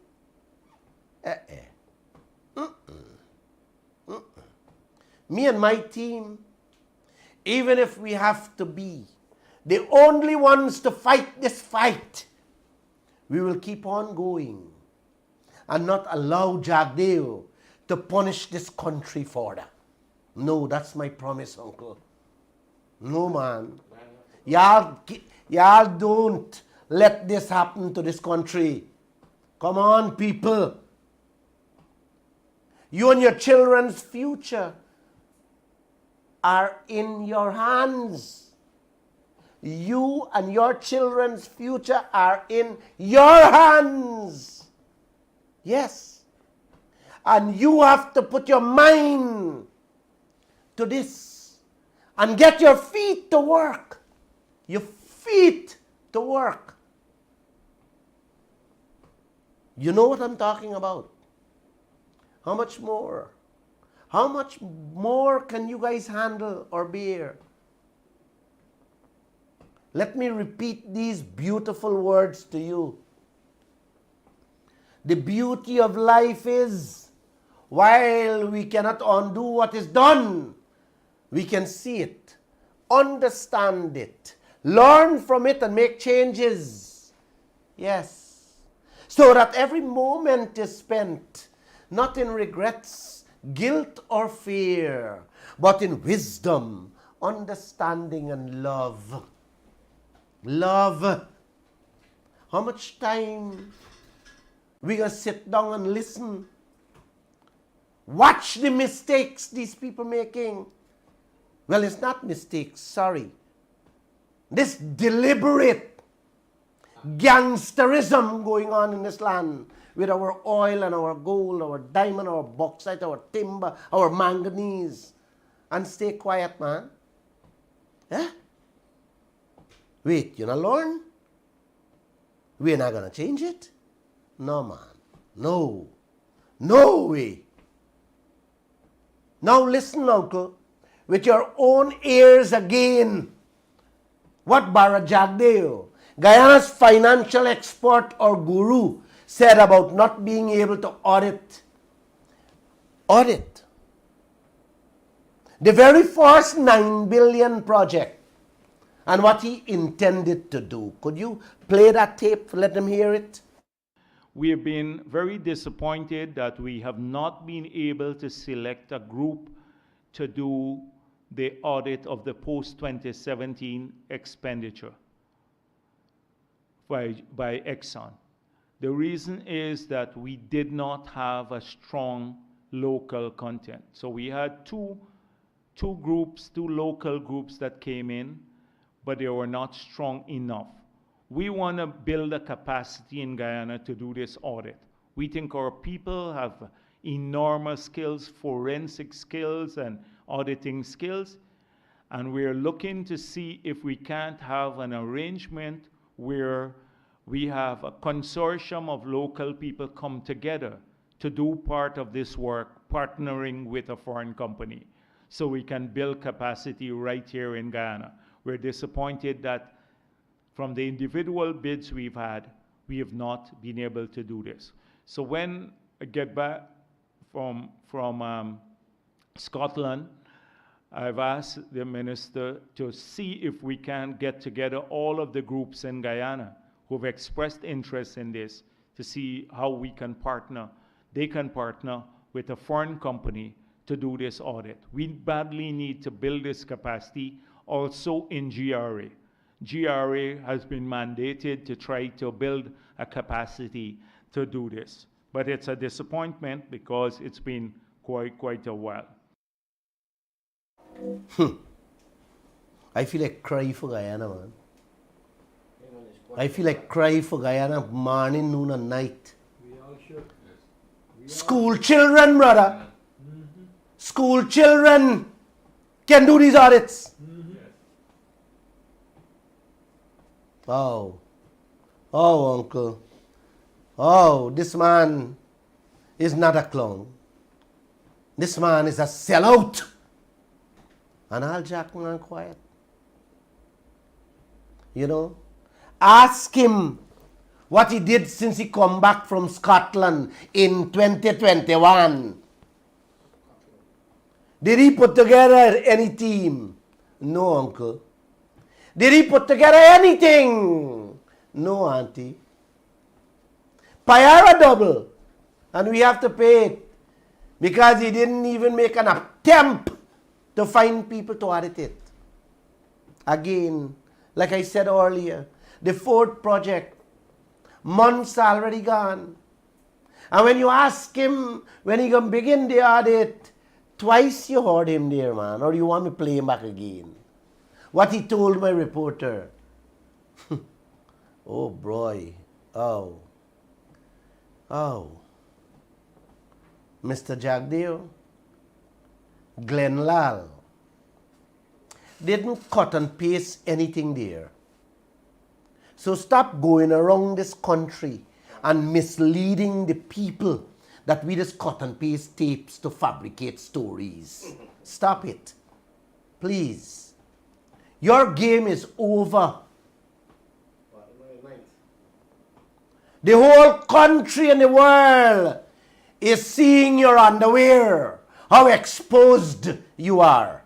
Me and my team, even if we have to be the only ones to fight this fight, we will keep on going and not allow Jagdeo to punish this country further. No, that's my promise, uncle. No, man. Y'all don't let this happen to this country. Come on, people. You and your children's future are in your hands. You and your children's future are in your hands. Yes. And you have to put your mind to this and get your feet to work. Your feet to work. You know what I'm talking about. How much more? How much more can you guys handle or bear? Let me repeat these beautiful words to you. The beauty of life is, while we cannot undo what is done, we can see it, understand it, learn from it and make changes. Yes. So that every moment is spent, not in regrets, guilt or fear, but in wisdom, understanding and love. Love. How much time we gonna sit down and listen? Watch the mistakes these people making. Well, it's not mistakes, sorry. This deliberate gangsterism going on in this land with our oil and our gold, our diamond, our bauxite, our timber, our manganese. And stay quiet, man. Eh? Wait, you not learn? We're not going to change it? No, man. No. No way. Now listen, uncle, with your own ears again. What Bharat Jagdeo, Guyana's financial expert or guru, said about not being able to audit the very first 9 billion project and what he intended to do. Could you play that tape? Let them hear it. We have been very disappointed that we have not been able to select a group to do the audit of the post-2017 expenditure. by Exxon. The reason is that we did not have a strong local content. So we had two local groups that came in, but they were not strong enough. We want to build a capacity in Guyana to do this audit. We think our people have enormous skills, forensic skills and auditing skills, and we're looking to see if we can't have an arrangement where we have a consortium of local people come together to do part of this work, partnering with a foreign company, so we can build capacity right here in Guyana. We're disappointed that from the individual bids we've had, we have not been able to do this. So when I get back from Scotland, I've asked the minister to see if we can get together all of the groups in Guyana who've expressed interest in this to see how we can partner. They can partner with a foreign company to do this audit. We badly need to build this capacity also in GRA. GRA has been mandated to try to build a capacity to do this. But it's a disappointment because it's been quite a while. I feel like cry for Guyana, man. I feel like cry for Guyana morning, noon, and night. We all should. School children, brother. School children can do these audits. Oh, uncle. Oh, this man is not a clown. This man is a sellout. And I'll jack man quiet. You know, ask him what he did since he come back from Scotland in 2021. Did he put together any team? No, uncle. Did he put together anything? No, auntie. Payara double, and we have to pay it because he didn't even make an attempt to find people to audit it. Again, like I said earlier, the fourth project, months already gone. And when you ask him when he gonna begin the audit, twice you heard him there, man, or you want me to play him back again? What he told my reporter. Oh boy, oh. Mr. Jagdeo, Glenn Lall didn't cut and paste anything there. So stop going around this country and misleading the people that we just cut and paste tapes to fabricate stories. Stop it. Please. Your game is over. The whole country and the world is seeing your underwear, how exposed you are.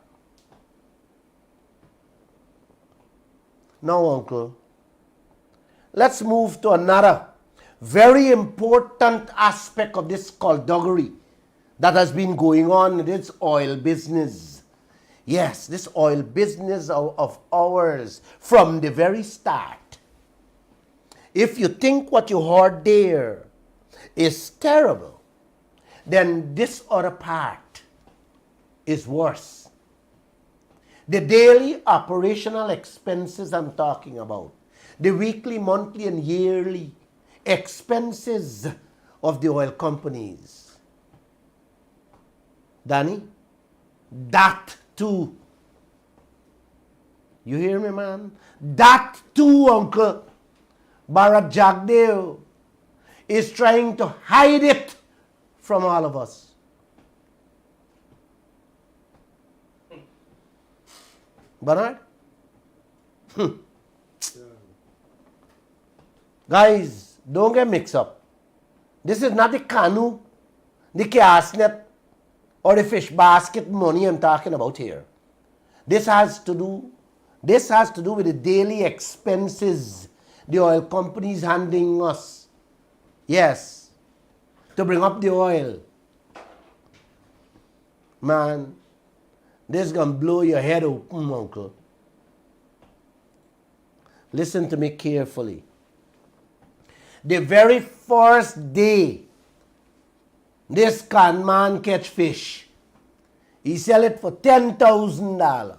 Now, uncle, let's move to another very important aspect of this skullduggery that has been going on in this oil business. Yes, this oil business of ours from the very start. If you think what you heard there is terrible, then this other part is worse. The daily operational expenses I'm talking about, the weekly, monthly, and yearly expenses of the oil companies. Danny, that too. You hear me, man? That too, uncle. Bharat Jagdeo is trying to hide it from all of us. Bernard? Guys, don't get mixed up. This is not the canoe, the cast net, or the fish basket money I'm talking about here. This has to do with the daily expenses the oil companies handing us. Yes, to bring up the oil. Man, this is going to blow your head open, uncle. Listen to me carefully. The very first day this con man catch fish, he sell it for $10,000.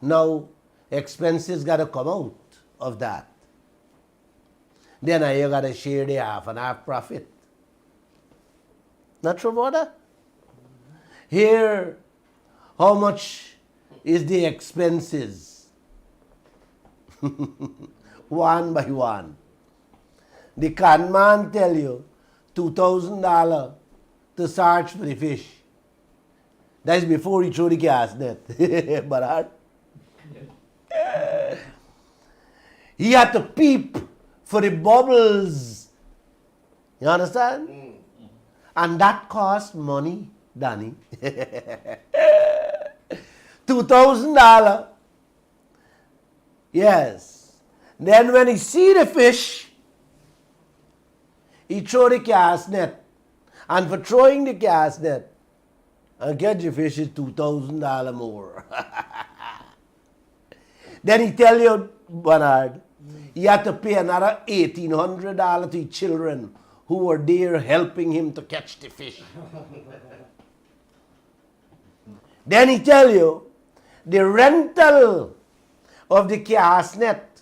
Now, expenses got to come out of that. Then you got to share the half and half profit. Not true, brother? Here, how much is the expenses? One by one. The con man tell you $2,000 to search for the fish. That's before he throw the cast net. But he had to peep for the bubbles. You understand? And that cost money, Danny. $2,000. Yes. Then when he see the fish, he throw the cast net. And for throwing the cast net, and catch the fish is $2,000 more. Then he tell you, Bernard, he had to pay another $1,800 to children who were there helping him to catch the fish. Then he tell you, the rental of the cast net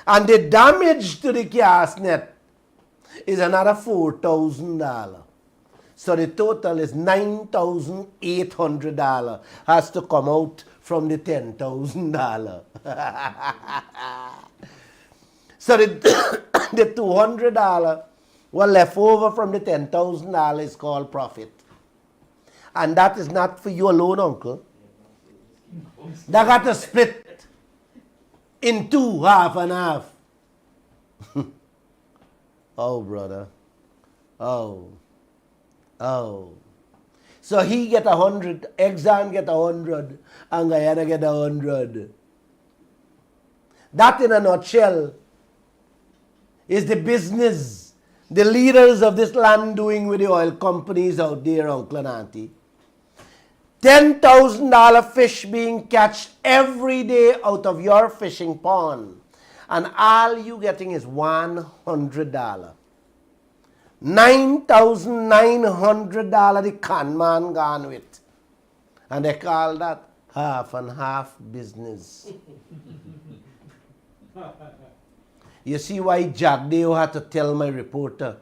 and the damage to the cast net is another $4,000. So the total is $9,800 has to come out from the $10,000. So the $200 what left over from the $10,000 is called profit. And that is not for you alone, uncle. That got to split in two, half and half. Oh, brother. Oh. So he get 100, Exxon get 100, and Guyana get 100. That in a nutshell is the business the leaders of this land doing with the oil companies out there, Uncle and Auntie. $10,000 fish being catched every day out of your fishing pond. And all you getting is $100. $9,900 the con man gone with. And they call that half and half business. You see why Jagdeo had to tell my reporter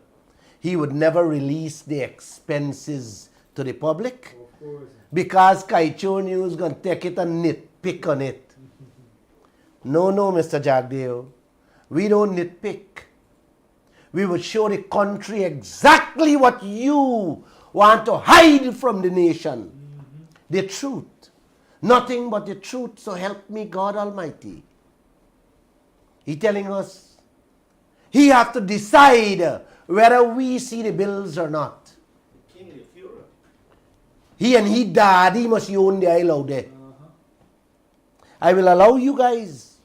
he would never release the expenses to the public? Of course. Because Kaieteur News is going to take it and nitpick on it. No, Mr. Jagdeo. We don't nitpick. We would show the country exactly what you want to hide from the nation. The truth. Nothing but the truth, so help me God Almighty. He telling us he have to decide whether we see the bills or not. He and he daddy must own the isle out there. I will allow you guys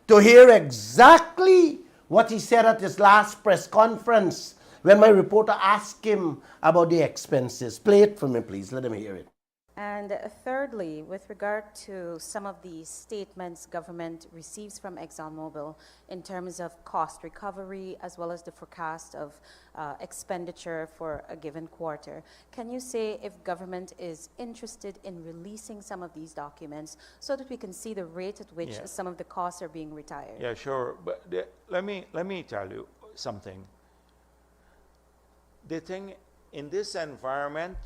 to hear exactly what he said at his last press conference when my reporter asked him about the expenses. Play it for me, please. Let him hear it. And thirdly, with regard to some of the statements government receives from ExxonMobil in terms of cost recovery as well as the forecast of expenditure for a given quarter, can you say if government is interested in releasing some of these documents so that we can see the rate at which some of the costs are being retired? Yeah, sure. But let me tell you something. The thing in this environment,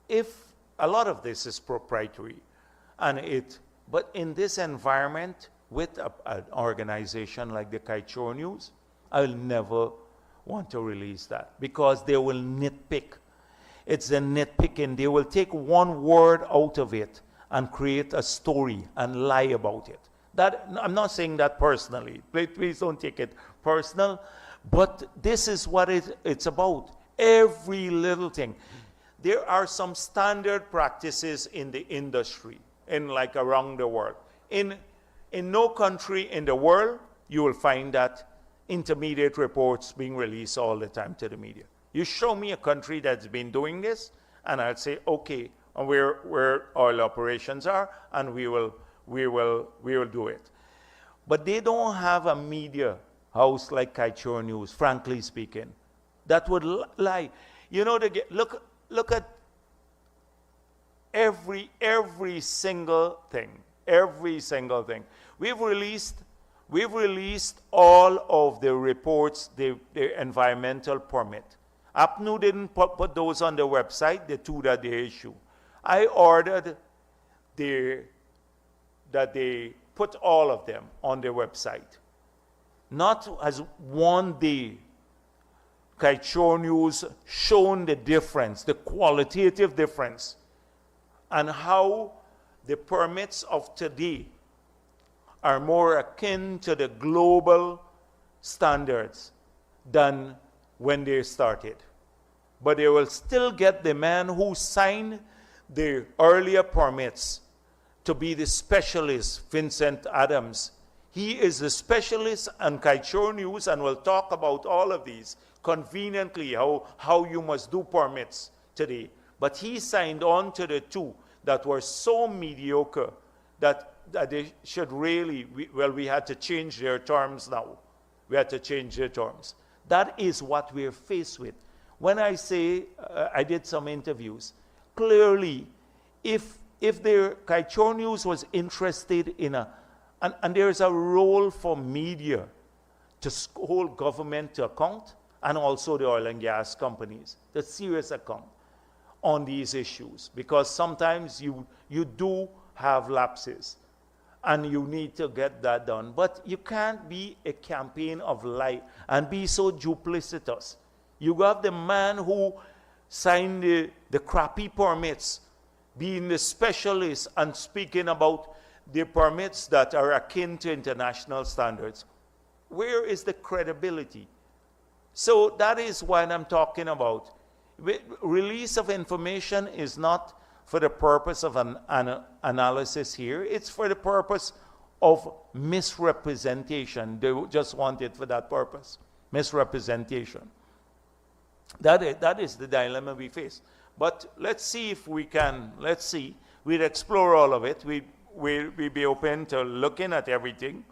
if a lot of this is proprietary, but in this environment with an organization like the Kaieteur News, I will never want to release that because they will nitpick. It's a nitpicking. They will take one word out of it and create a story and lie about it. That I'm not saying that personally. Please don't take it personal. But this is what it's about. Every little thing. There are some standard practices in the industry, like around the world. In no country in the world, you will find that intermediate reports being released all the time to the media. You show me a country that's been doing this, and I'll say, okay, and where oil operations are, and we will do it. But they don't have a media house like Kaieteur News, frankly speaking. That would lie. You know, look at every single thing. Every single thing. We've released all of the reports, the environmental permit. APNU didn't put those on the website, the two that they issue. I ordered that they put all of them on their website. Not as one day Kaieteur News shown the difference, the qualitative difference, and how the permits of today are more akin to the global standards than when they started. But they will still get the man who signed the earlier permits to be the specialist, Vincent Adams. He is the specialist on Kaieteur News and will talk about all of these conveniently, how you must do permits today. But he signed on to the two that were so mediocre that they should really, we had to change their terms now. We had to change their terms. That is what we're faced with. When I say, I did some interviews, clearly, if the Kaieteur News was interested in and there's a role for media to hold government to account, and also the oil and gas companies, the serious account on these issues, because sometimes you do have lapses and you need to get that done. But you can't be a campaign of lie and be so duplicitous. You have the man who signed the crappy permits being the specialist and speaking about the permits that are akin to international standards. Where is the credibility? So that is what I'm talking about. Release of information is not for the purpose of an analysis here. It's for the purpose of misrepresentation. They just want it for that purpose. Misrepresentation. That is the dilemma we face. But let's see if we can, we'll explore all of it. We'll be open to looking at everything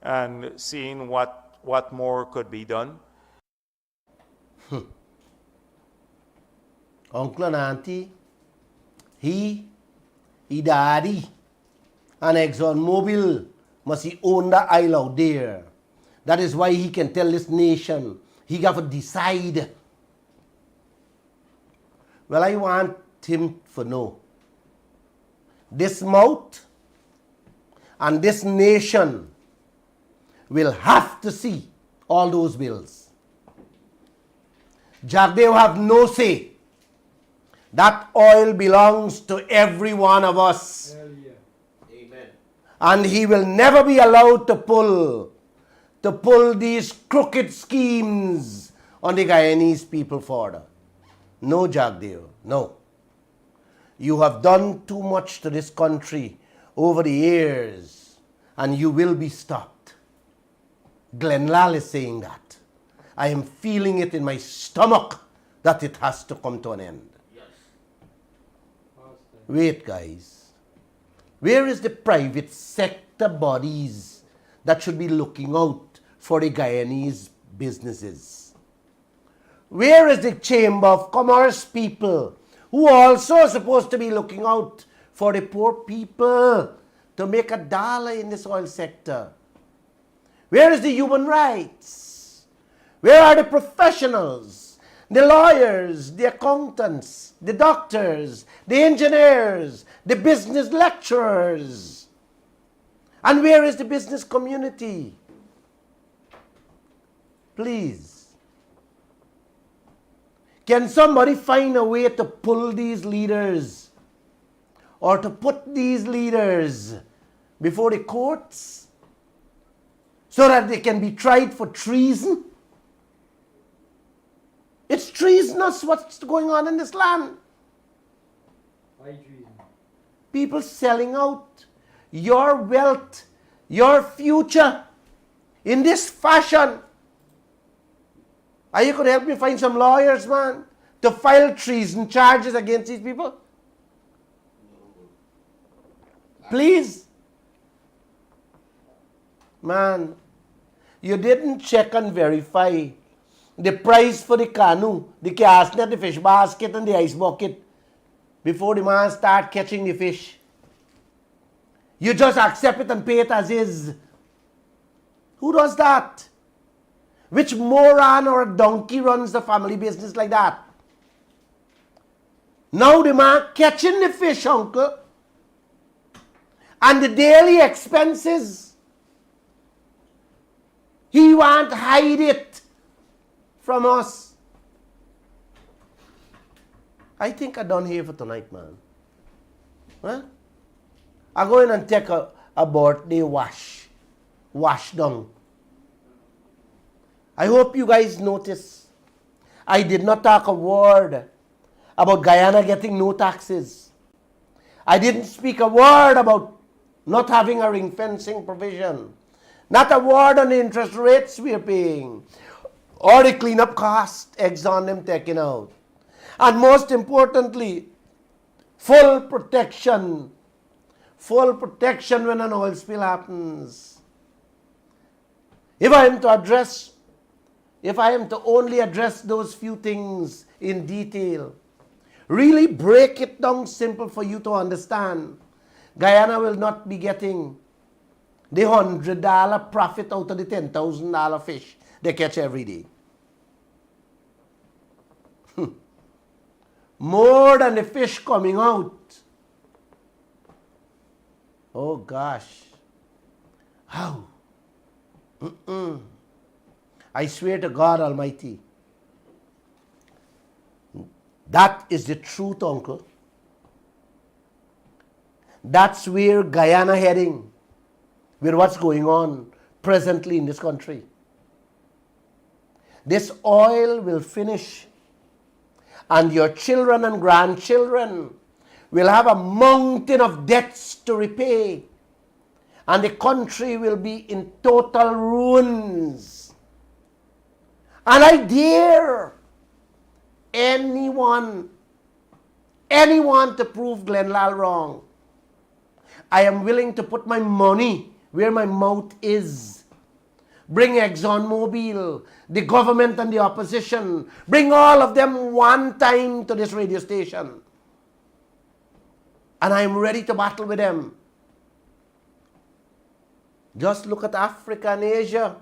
and seeing what more could be done. Uncle and auntie, he daddy, and ExxonMobil must he own the isle out there. That is why he can tell this nation, he got to decide. Well, I want him to know. This mouth and this nation will have to see all those bills. Jagdev have no say. That oil belongs to every one of us. Hell yeah. Amen. And he will never be allowed to pull these crooked schemes on the Guyanese people further. No, Jagdev, no. You have done too much to this country over the years, and you will be stopped. Glenn Lall is saying that. I am feeling it in my stomach that it has to come to an end. Yes. Wait, guys. Where is the private sector bodies that should be looking out for the Guyanese businesses? Where is the Chamber of Commerce people who also are supposed to be looking out for the poor people to make $1 in this oil sector? Where is the human rights? Where are the professionals, the lawyers, the accountants, the doctors, the engineers, the business lecturers? And where is the business community? Please. Can somebody find a way to pull these leaders or to put these leaders before the courts so that they can be tried for treason? It's treasonous what's going on in this land. High treason. People selling out your wealth, your future in this fashion. Are you going to help me find some lawyers, man, to file treason charges against these people? Please. Man, you didn't check and verify the price for the canoe, the cast net, the fish basket, and the ice bucket before the man start catching the fish. You just accept it and pay it as is. Who does that? Which moron or a donkey runs the family business like that? Now the man catching the fish, uncle, and the daily expenses, he won't hide it from us. I think I'm done here for tonight, man. Huh? I go in and take a birthday wash down. I hope you guys notice I did not talk a word about Guyana getting no taxes. I didn't speak a word about not having a ring fencing provision. Not a word on the interest rates we are paying or the cleanup cost, Exxon them taking out. And most importantly, full protection when an oil spill happens. If I am to only address those few things in detail, really break it down simple for you to understand, Guyana will not be getting the $100 profit out of the $10,000 fish they catch every day. More than the fish coming out. Oh gosh. How? I swear to God Almighty. That is the truth, uncle. That's where Guyana heading with what's going on presently in this country. This oil will finish, and your children and grandchildren will have a mountain of debts to repay, and the country will be in total ruins. And I dare anyone to prove Glenn Lall wrong. I am willing to put my money where my mouth is. Bring ExxonMobil, the government and the opposition. Bring all of them one time to this radio station. And I am ready to battle with them. Just look at Africa and Asia.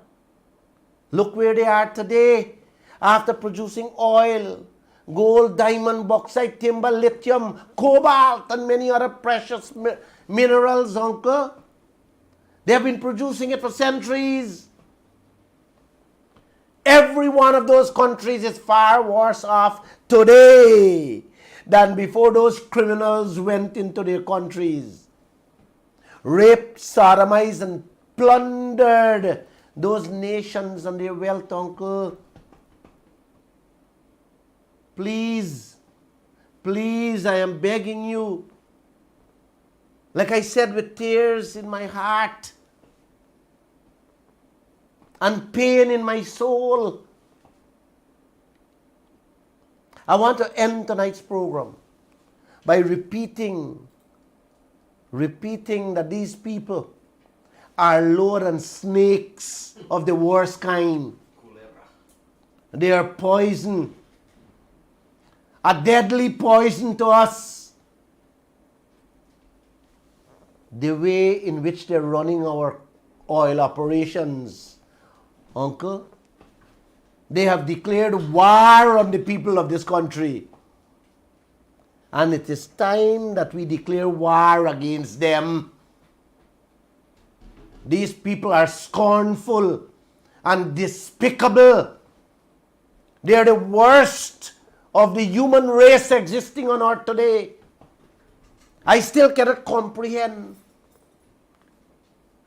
Look where they are today after producing oil, gold, diamond, bauxite, timber, lithium, cobalt, and many other precious minerals, uncle. They have been producing it for centuries. Every one of those countries is far worse off today than before those criminals went into their countries, raped, sodomized, and plundered those nations and their wealth, uncle. Please, I am begging you, like I said, with tears in my heart and pain in my soul, I want to end tonight's program by repeating that these people are lower than snakes of the worst kind. They are poison, a deadly poison to us. The way in which they're running our oil operations, uncle, they have declared war on the people of this country. And it is time that we declare war against them. These people are scornful and despicable. They are the worst of the human race existing on earth today. I still cannot comprehend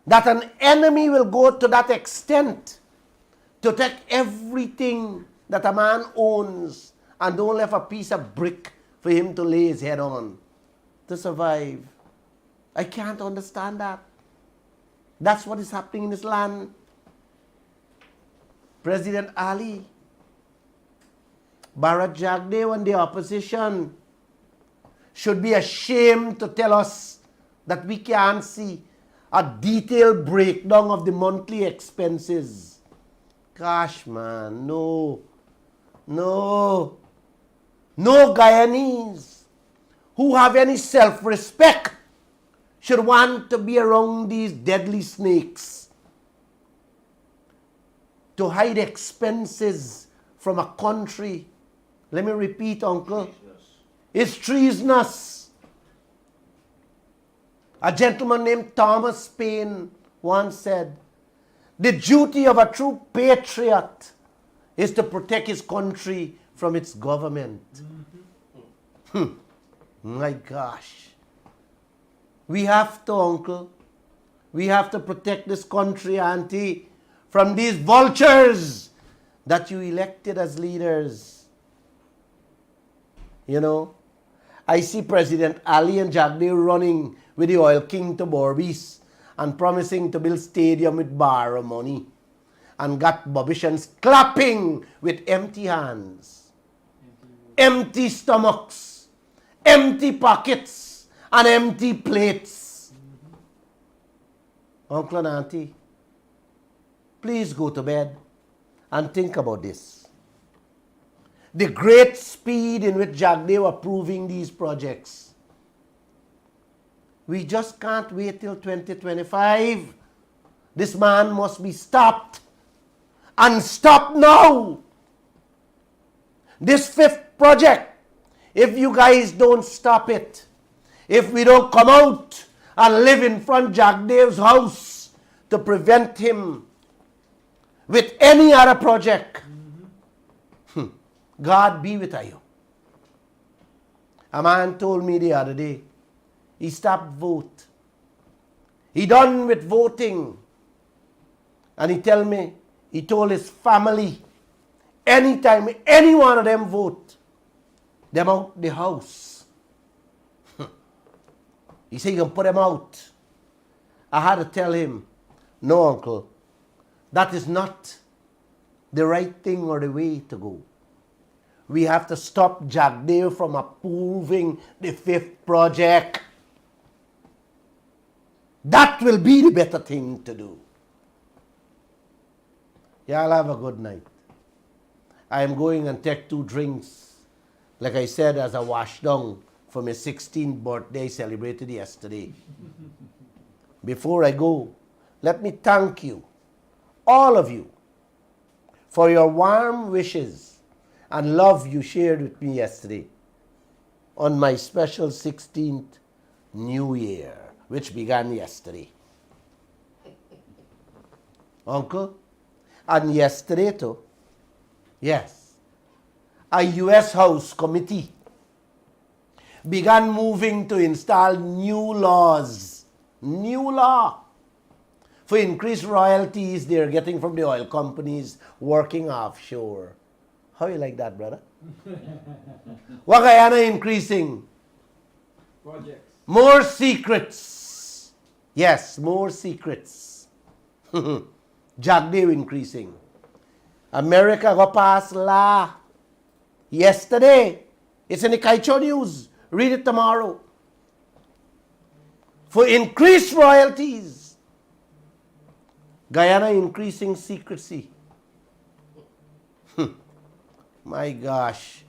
that an enemy will go to that extent to take everything that a man owns and don't leave a piece of brick for him to lay his head on to survive. I can't understand that. That's what is happening in this land. President Ali, Bharat Jagdev and the opposition should be ashamed to tell us that we can't see a detailed breakdown of the monthly expenses. Gosh, man, no. No Guyanese who have any self-respect should want to be around these deadly snakes to hide expenses from a country. Let me repeat, Uncle. It's treasonous. A gentleman named Thomas Paine once said, the duty of a true patriot is to protect his country from its government. My gosh. We have to, Uncle. We have to protect this country, Auntie, from these vultures that you elected as leaders. You know, I see President Ali and Jagdeo running with the oil king to Borbis and promising to build stadium with borrow money, and got Bobishans clapping with empty hands, empty stomachs, empty pockets, and empty plates. Uncle and Auntie, please go to bed and think about this. The great speed in which Jagdeo are approving these projects. We just can't wait till 2025. This man must be stopped. And stop now. This fifth project, if you guys don't stop it, if we don't come out and live in front of Jagdeo's house to prevent him with any other project, God be with you. A man told me the other day, he stopped vote. He done with voting. And he told his family, anytime any one of them vote, them out the house. He said, you can put them out. I had to tell him, no, uncle, that is not the right thing or the way to go. We have to stop Jagdeo from approving the fifth project. That will be the better thing to do. Y'all have a good night. I am going and take 2 drinks, like I said, as a wash down for my 16th birthday celebrated yesterday. Before I go, let me thank you, all of you, for your warm wishes and love you shared with me yesterday on my special 16th New Year, which began yesterday. Uncle, and yesterday too, yes, a U.S. House committee began moving to install new law for increased royalties they're getting from the oil companies working offshore. How you like that, brother? What Guyana increasing? Projects. More secrets. Yes, more secrets. Jagdeo increasing. America go pass law yesterday. It's in the Kaieteur News. Read it tomorrow. For increased royalties. Guyana increasing secrecy. My gosh.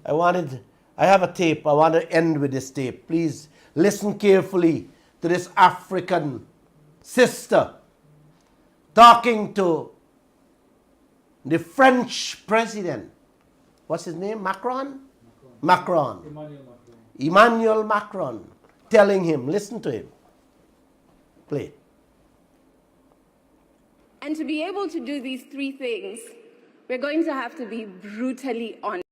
I have a tape. I want to end with this tape. Please listen carefully to this African sister talking to the French president. What's his name? Macron? Macron. Emmanuel Macron. Telling him, listen to him. Play it. And to be able to do these 3 things, we're going to have to be brutally honest.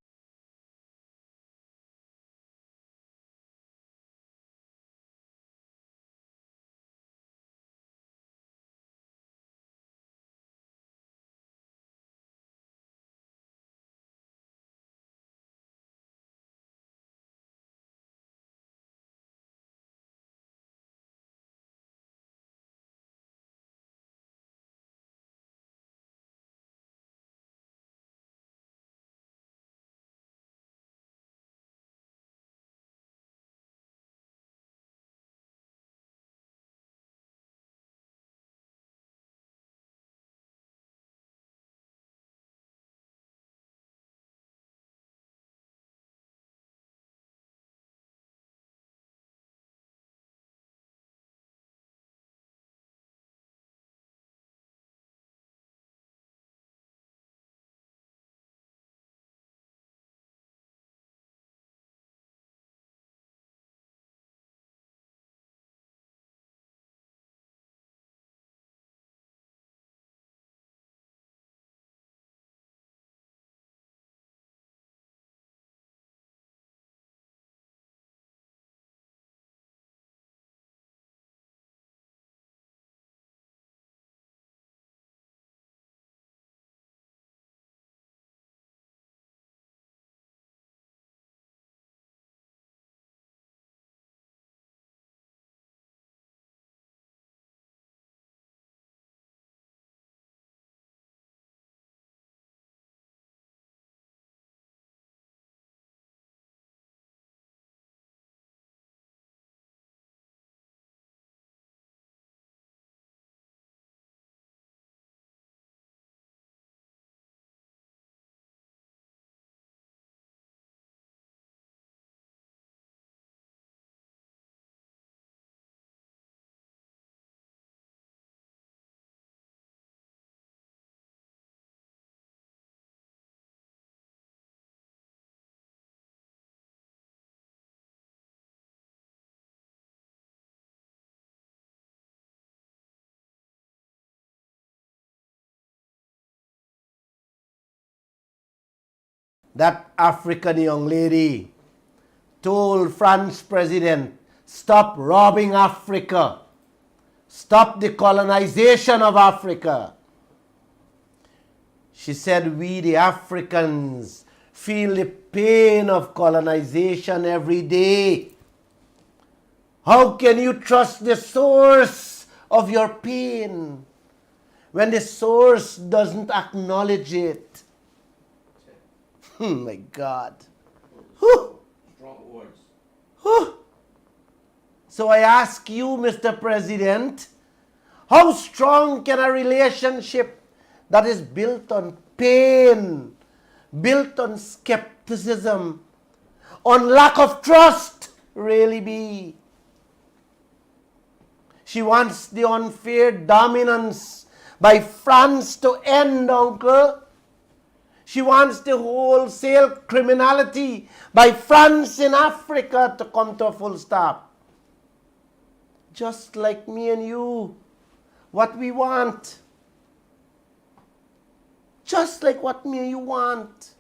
That African young lady told France president, stop robbing Africa. Stop the colonization of Africa. She said, we the Africans feel the pain of colonization every day. How can you trust the source of your pain when the source doesn't acknowledge it? My God. Whew. Strong words. Whew. So I ask you, Mr. President, how strong can a relationship that is built on pain, built on skepticism, on lack of trust really be? She wants the unfair dominance by France to end, uncle. She wants the wholesale criminality by France in Africa to come to a full stop. Just like me and you, what we want. Just like what me and you want.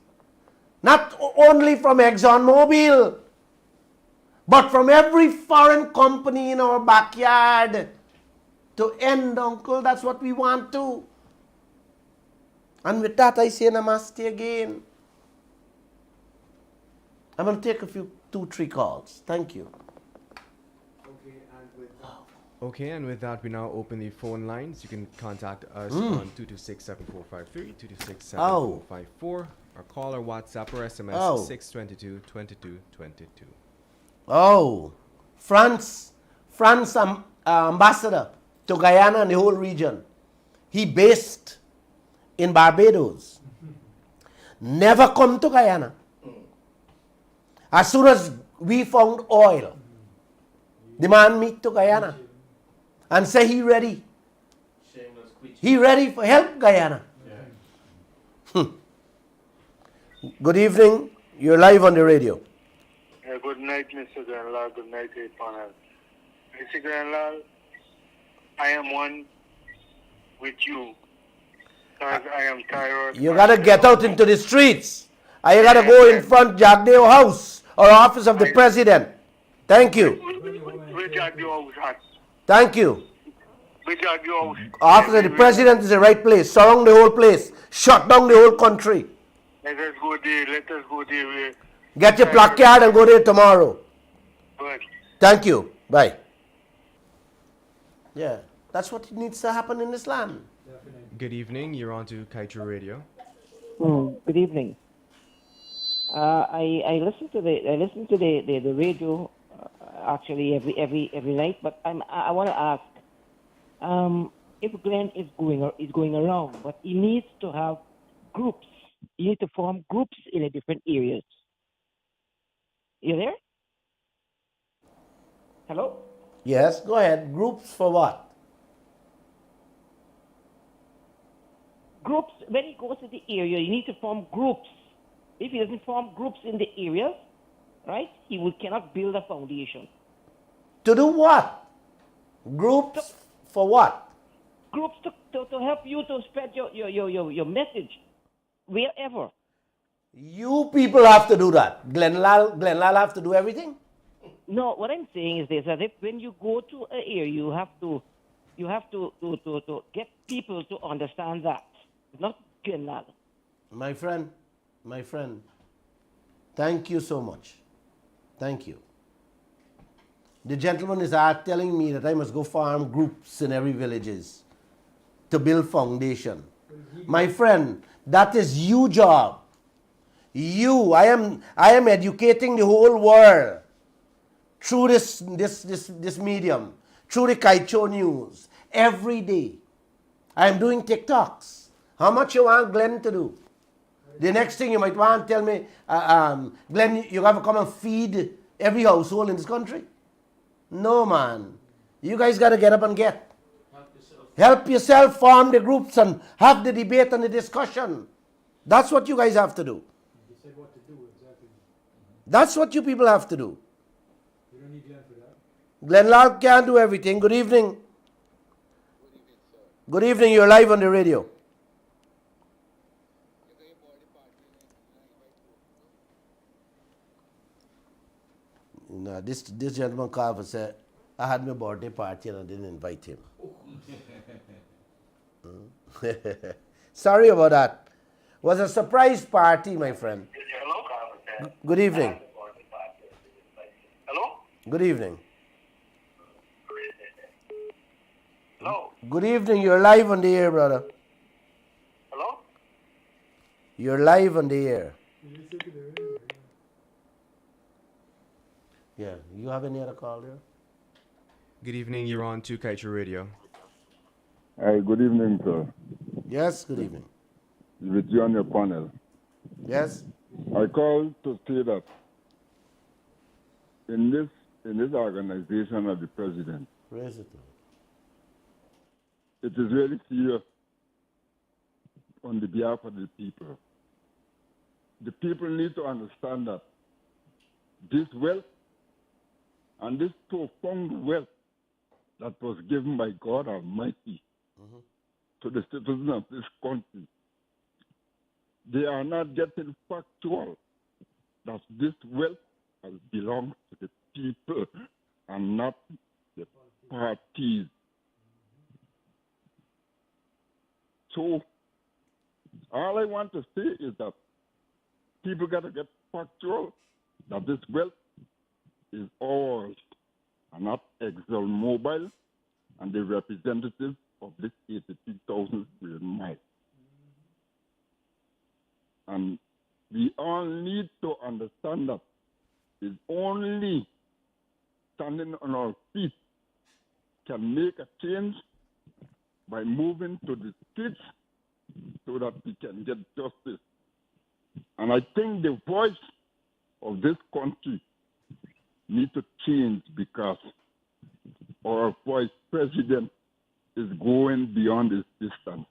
Not only from ExxonMobil, but from every foreign company in our backyard. To end, uncle, that's what we want to. And with that, I say namaste again. I'm going to take a few, 2-3 calls. Thank you. Okay, and with that, we now open the phone lines. You can contact us on 226-7453, 226-7454, or call or WhatsApp or SMS 622-2222. Oh, France ambassador to Guyana and the whole region. He based in Barbados. Never come to Guyana. As soon as we found oil, the man meet to Guyana and say he ready. He ready for help Guyana. Good evening. You're live on the radio. Good night, Mr. Lall. Good night, panel. Mr. Lall, I am one with you because I am tired. You got to get out into the streets. Or you got to go in front Jagdeo House or office of the president. Thank you. Where Jagdeo House? Thank you. Where Jagdeo House? Office of the president is the right place. Surround the whole place. Shut down the whole country. Let us go there. Let us go there. Get your placard and go there tomorrow. Good. Thank you. Bye. Yeah, that's what needs to happen in this land. Good evening. You're on to Kaieteur Radio. Good evening. I listen to the radio actually every night, but I want to ask if Glenn is going around, but he needs to have groups. You need to form groups in the different areas. You there? Hello? Yes, go ahead. Groups for what? Groups, when he goes to the area, you need to form groups. If he doesn't form groups in the areas, right, cannot build a foundation. To do what? Groups for what? Groups to help you to spread your message wherever. You people have to do that. Glenn Lall have to do everything? No, what I'm saying is this: that if when you go to an area, you have to get people to understand that. It's not Glenn Lall. My friend, thank you so much. Thank you. The gentleman is telling me that I must go form groups in every villages to build foundation. My friend, that is your job. I am educating the whole world through this medium, through the Kaieteur News, every day. I am doing TikToks. How much you want Glenn to do? The next thing you might want to tell me, Glenn, you have to come and feed every household in this country? No, man. You guys got to get up and get. Help yourself, form the groups and have the debate and the discussion. That's what you guys have to do. You said what to do, exactly. That's what you people have to do. You don't need Glenn for that. Glenn Lall can't do everything. Good evening. Good evening. You're live on the radio. No, this gentleman called and said, I had my birthday party and I didn't invite him. Sorry about that. It was a surprise party, my friend. Good evening. Hello? Good evening. Hello? Good evening. You're live on the air, brother. Hello? You're live on the air. Yeah. You have any other call there? Good evening, you're on to Kaieteur Radio. Hi, good evening, sir. Yes, good evening. With you on your panel. Yes? I called to say that in this organization of the president, Raise it. it is really serious on the behalf of the people. The people need to understand that this wealth and this profound wealth that was given by God Almighty to the citizens of this country, they are not getting factual that this wealth has belonged to the people and not the parties. So all I want to say is that people got to get factual that this wealth is ours and not ExxonMobil and the representatives of this 83,000 square miles. And we all need to understand that it's only standing on our feet can make a change by moving to the streets so that we can get justice. And I think the voice of this country needs to change because our vice president is going beyond his distance.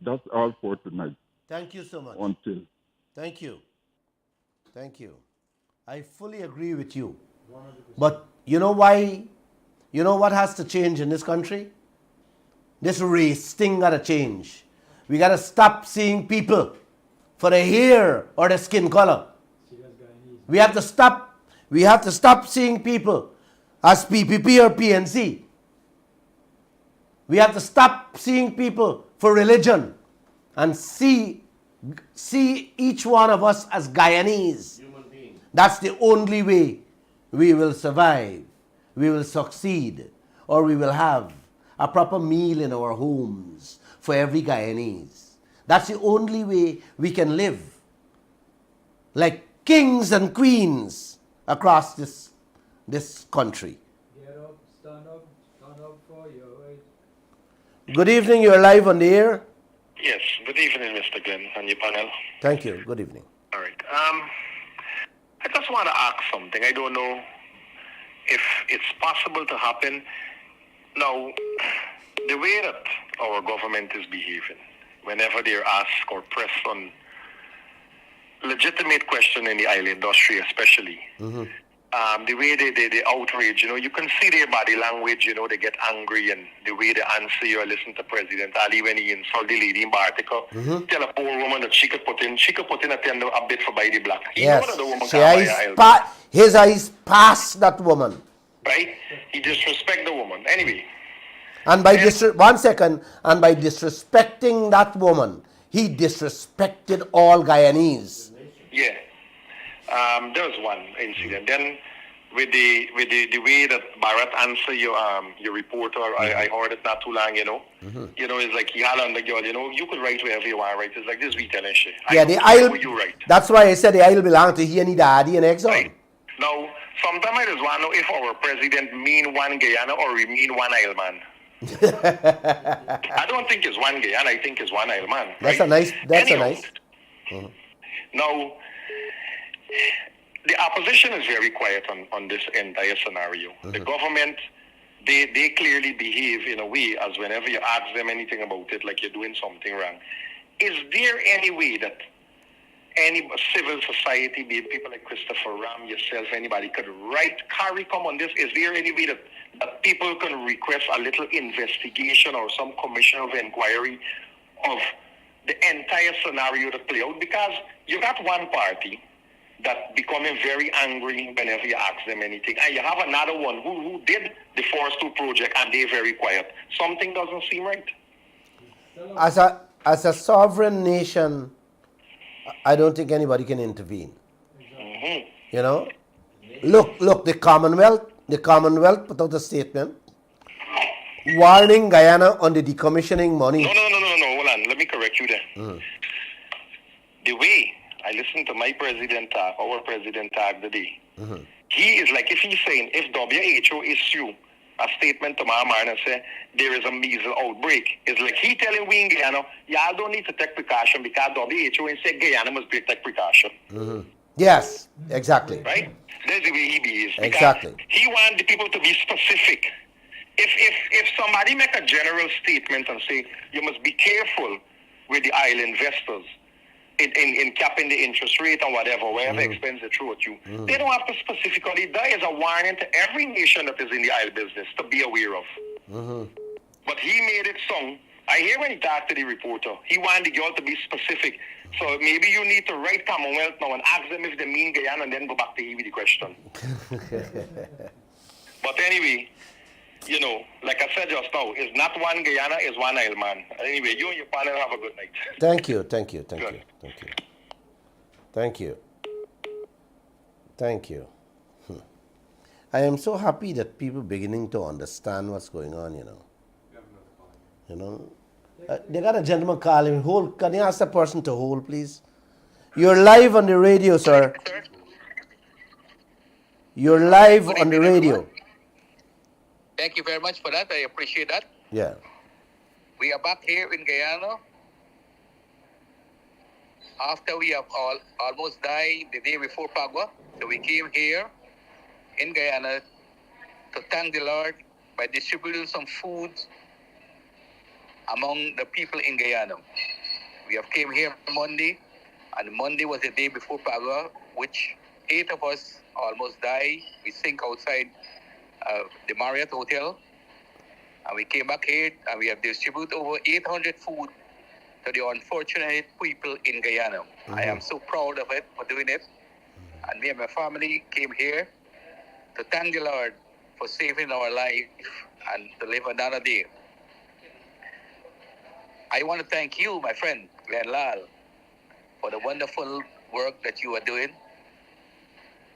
That's all for tonight. Thank you so much. Until. Thank you. Thank you. I fully agree with you. 100%. But you know why? You know what has to change in this country? This race thing got to change. We got to stop seeing people for the hair or the skin color. We have to stop seeing people as PPP or PNC. We have to stop seeing people for religion and see each one of us as Guyanese. Human beings. That's the only way we will survive, we will succeed, or we will have a proper meal in our homes for every Guyanese. That's the only way we can live like kings and queens across this country. Get up, stand up for your right. Good evening, you're live on the air. Yes, good evening, Mr. Glenn, and your panel. Thank you, good evening. All right. I just want to ask something. I don't know if it's possible to happen. Now, the way that our government is behaving, whenever they're asked or pressed on legitimate question in the oil industry especially, the way they outrage, you can see their body language, they get angry, and the way they answer you or listen to President Ali when he insult the lady in Bartico, tell a poor woman that she could put in a bit for buy the black. He Yes, know that the woman can't buy a his eyes pass that woman. right? He disrespect the woman. Anyway. And by one second, and by disrespecting that woman, he disrespected all Guyanese. Yeah. There was one incident. Then with the way that Bharat answered your reporter, I heard it not too long, it's like he had on the girl, you could write wherever you want, right? It's like this we telling shit. Yeah, the aisle, you write. that's why I said the aisle belonged to he and his daddy and Exxon. Right. Now, sometimes I just want to know if our president mean one Guyana or we mean one Isle man. I don't think it's one Guyana, I think it's one Isle man. That's right? a nice. Now, the opposition is very quiet on this entire scenario. The government, they clearly behave in a way as whenever you ask them anything about it, like you're doing something wrong. Is there any way that any civil society, be it people like Christopher Ram, yourself, anybody could write CARICOM on this? Is there any way that people can request a little investigation or some commission of inquiry of the entire scenario to play out? Because you got one party that becoming very angry whenever you ask them anything. And you have another one who did the Forest 2 project and they're very quiet. Something doesn't seem right. As a sovereign nation, I don't think anybody can intervene. Mm-hmm. You know? Look, the Commonwealth put out a statement warning Guyana on the decommissioning money. No, hold on. Let me correct you there. Mm-hmm. The way I listened to my president talk, our president talk today, Mm-hmm. he is like, if he's saying, if WHO issue a statement tomorrow morning and say there is a measles outbreak, it's like he telling we in Guyana, y'all don't need to take precaution because WHO and say Guyana must take precaution. Mm-hmm. Yes, exactly. Right? That's the way he behaves. Exactly. He wants the people to be specific. If somebody make a general statement and say you must be careful with the oil investors in capping the interest rate and whatever expense they throw at you, they don't have to specifically. That is a warning to every nation that is in the oil business to be aware of. But he made it sound. I hear when he talked to the reporter, he wanted the girl to be specific. So maybe you need to write Commonwealth now and ask them if they mean Guyana and then go back to him with the question. But anyway, you know, like I said just now, it's not one Guyana, it's one Isle man. Anyway, you and your panel have a good night. Thank you. I am so happy that people beginning to understand what's going on, you know. You know, they got a gentleman calling. Hold. Can you ask the person to hold, please? You're live on the radio, sir. You're live on the radio. Thank you very much for that. I appreciate that. Yeah. We are back here in Guyana after we have almost died the day before Pagua. So we came here in Guyana to thank the Lord by distributing some food among the people in Guyana. We have came here Monday, and Monday was the day before Pagua, which 8 of us almost died. We sink outside the Marriott Hotel, and we came back here and we have distributed over 800 food to the unfortunate people in Guyana. I am so proud of it for doing it. And me and my family came here to thank the Lord for saving our life and to live another day. I want to thank you, my friend, Lall, for the wonderful work that you are doing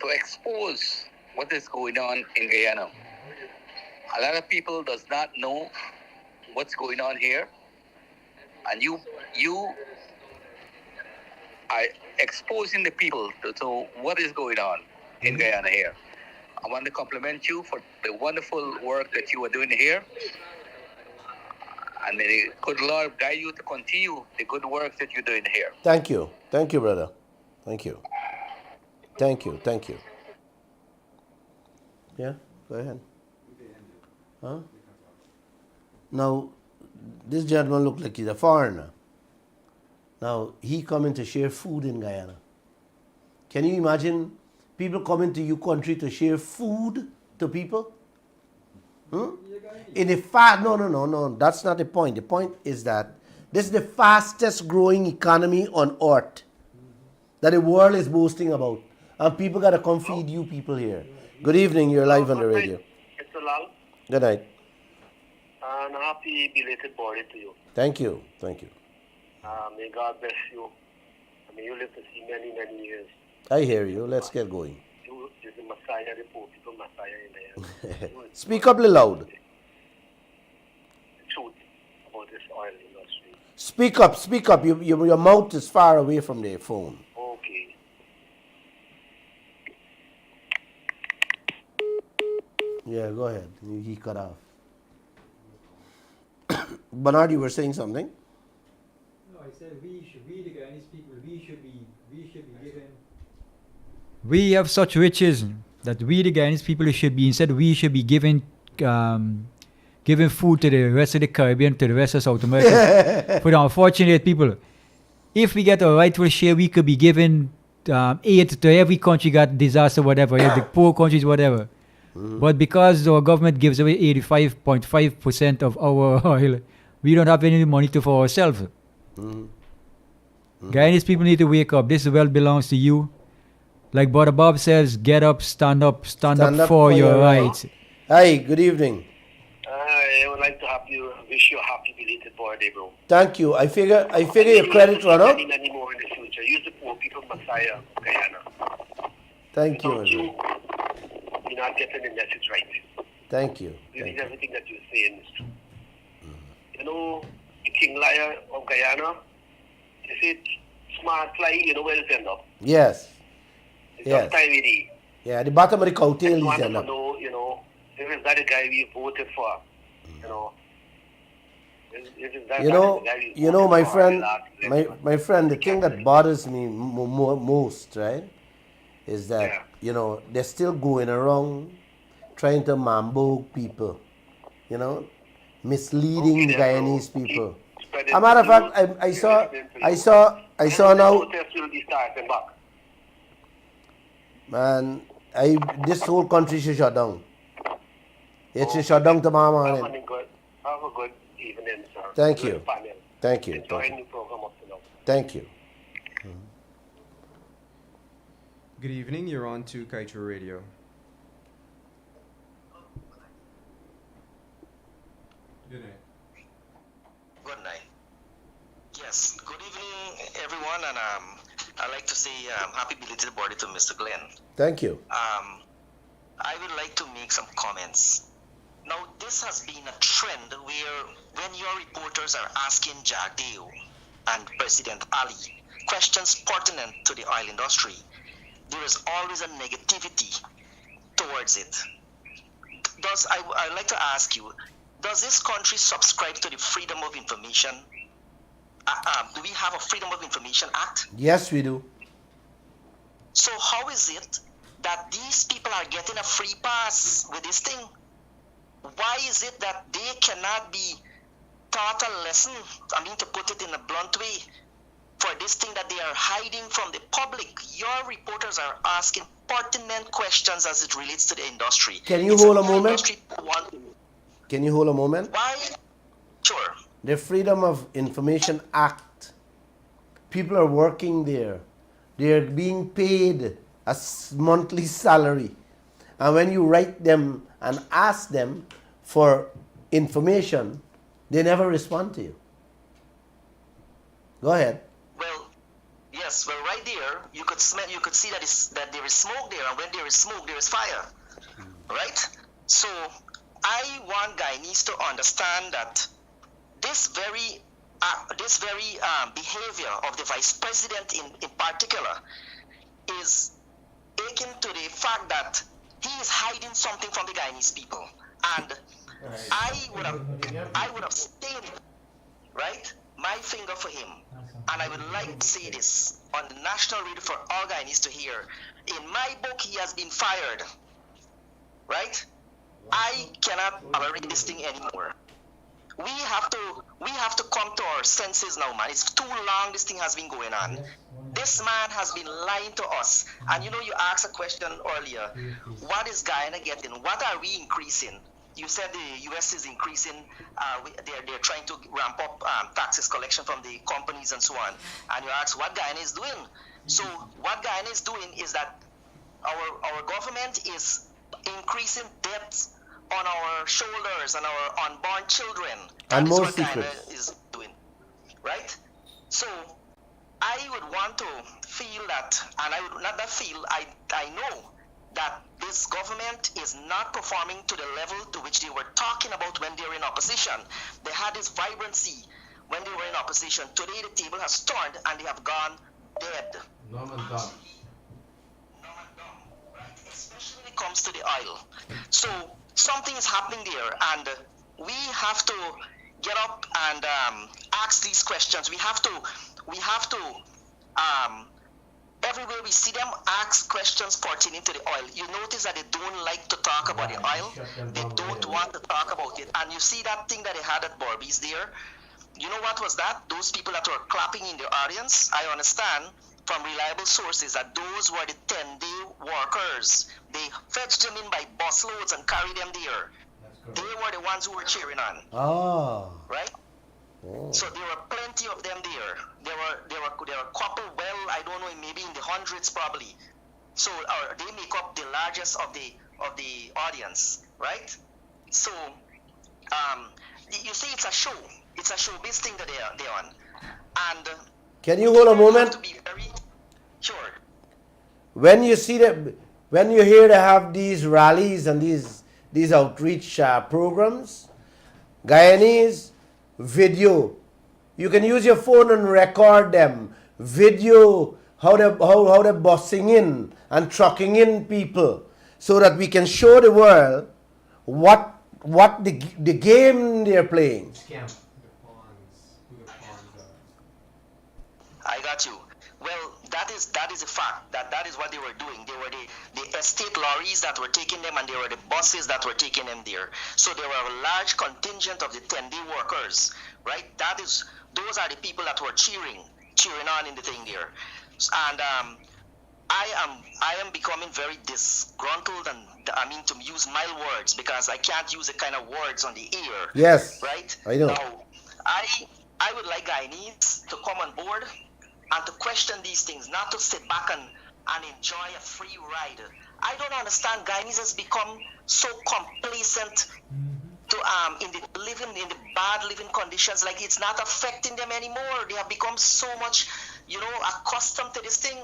to expose what is going on in Guyana. A lot of people does not know what's going on here, and you are exposing the people to what is going on in Guyana here. I want to compliment you for the wonderful work that you are doing here, and may the good Lord guide you to continue the good work that you're doing here. Thank you, brother. Thank you. Yeah, go ahead. Huh? Now, this gentleman looked like he's a foreigner. Now, he coming to share food in Guyana. Can you imagine people coming to your country to share food to people? In the no, that's not the point. The point is that this is the fastest growing economy on earth that the world is boasting about. And people got to come feed you people here. Good evening, you're live on the radio. Mr. Lall. Good night. And happy belated birthday to you. Thank you. May God bless you. And may you live to see many, many years. I hear you. Let's get going. You is the Messiah, the poor people Messiah in there. Speak up a little loud. The truth about this oil industry. Speak up. Your mouth is far away from the phone. Okay. Yeah, go ahead. He cut off. Bernard, you were saying something? No, I said we the Guyanese people, we should be given. We have such riches that we the Guyanese people should be given food to the rest of the Caribbean, to the rest of South America. For the unfortunate people, if we get a rightful share, we could be given aid to every country got disaster, whatever, the poor countries, whatever. But because our government gives away 85.5% of our oil, we don't have any money for ourselves. Guyanese people need to wake up. This wealth belongs to you. like Brother Bob says, get up, stand up Stand for your rights. Hi, good evening. I would like to wish you a happy belated birthday, bro. Thank you. I figure your credit run out. Many more in the future. Use the poor people Messiah, Guyana. Thank you. Without you, you're not getting the message right. Thank you. Really, everything that you're saying is true. You know, the King Liar of Guyana, you see, smart fly, you know where it end up. Yes. It's Yes. just time it is. Yeah, the bottom of the cow tail I is want end to up. know, you know, if it's that the guy we voted for, you know. If it's that You the know, guy we you know, voted my for friend, last election. my friend, the thing that bothers me most, right, is that you know they're still going around trying to mambo people, you know, misleading the Guyanese people. As a matter of fact, I saw now. Protest will be starting back. Man, this whole country should shut down. It should shut down tomorrow morning. Have a good evening, sir. Thank Good you. panel. Thank you. Enjoying the program up to now. Thank you. Good evening, you're on to Kaieteur Radio. Good night. Good night. Yes, good evening, everyone, and I'd like to say happy belated birthday to Mr. Glenn. Thank you. I would like to make some comments. Now, this has been a trend where when your reporters are asking Jagdeo and President Ali questions pertinent to the oil industry, there is always a negativity towards it. I'd like to ask you, does this country subscribe to the Freedom of Information? Do we have a Freedom of Information Act? Yes, we do. So how is it that these people are getting a free pass with this thing? Why is it that they cannot be taught a lesson, to put it in a blunt way, for this thing that they are hiding from the public? Your reporters are asking pertinent questions as it relates to the industry. Can you hold a moment? Can you hold a moment? Why? Sure. The Freedom of Information Act. People are working there. They are being paid a monthly salary. And when you write them and ask them for information, they never respond to you. Go ahead. Well, yes. Well, right there, you could smell. You could see that there is smoke there, and when there is smoke, there is fire. Right. So, I want Guyanese to understand that this very behavior of the vice president in particular is akin to the fact that he is hiding something from the Guyanese people, and I would have stated, right, my finger for him, and I would like to say this on the national radio for all Guyanese to hear. In my book, he has been fired, right? I cannot tolerate this thing anymore. We have to come to our senses now, man. It's too long this thing has been going on. This man has been lying to us. And you know, you asked a question earlier. What is Guyana getting? What are we increasing? You said the U.S. is increasing. They're trying to ramp up taxes collection from the companies and so on. And you asked what Guyana is doing. So what Guyana is doing is that our government is increasing debts on our shoulders and our unborn children. And more what Guyana secrets. is doing, right? So I would want to feel that, and I would not that feel, I know that this government is not performing to the level to which they were talking about when they were in opposition. They had this vibrancy when they were in opposition. Today the table has turned and they have gone dead. Especially when it comes to the oil. So something is happening there, and we have to get up and ask these questions. We have to everywhere we see them, ask questions pertaining to the oil. You notice that they don't like to talk about the oil. They don't want to talk about it. And you see that thing that they had at Barbies there? You know what was that? Those people that were clapping in the audience, I understand from reliable sources that those were the 10-day workers. They fetched them in by busloads and carried them there. They were the ones who were cheering on. Ah. Right? Oh. So there were plenty of them there. There were a couple, well, I don't know, maybe in the hundreds probably. So they make up the largest of the audience, right? So you see, it's a show. It's a showbiz thing that they're on. And can you hold a moment? to be very sure. When you hear they have these rallies and these outreach programs, Guyanese video, you can use your phone and record them. Video how they're bossing in and trucking in people, so that we can show the world what the game they're playing. I got you. Well, that is a fact. That is what they were doing. They were the estate lorries that were taking them, and they were the buses that were taking them there. So there were a large contingent of the 10-day workers, right? Those are the people that were cheering on in the thing there. And I am becoming very disgruntled, and I mean, to use mild words, because I can't use the kind of words on the air. Yes, right. I know. Now, I would like Guyanese to come on board and to question these things, not to sit back and enjoy a free ride. I don't understand. Guyanese has become so complacent to in the bad living conditions. Like, it's not affecting them anymore. They have become so much, accustomed to this thing.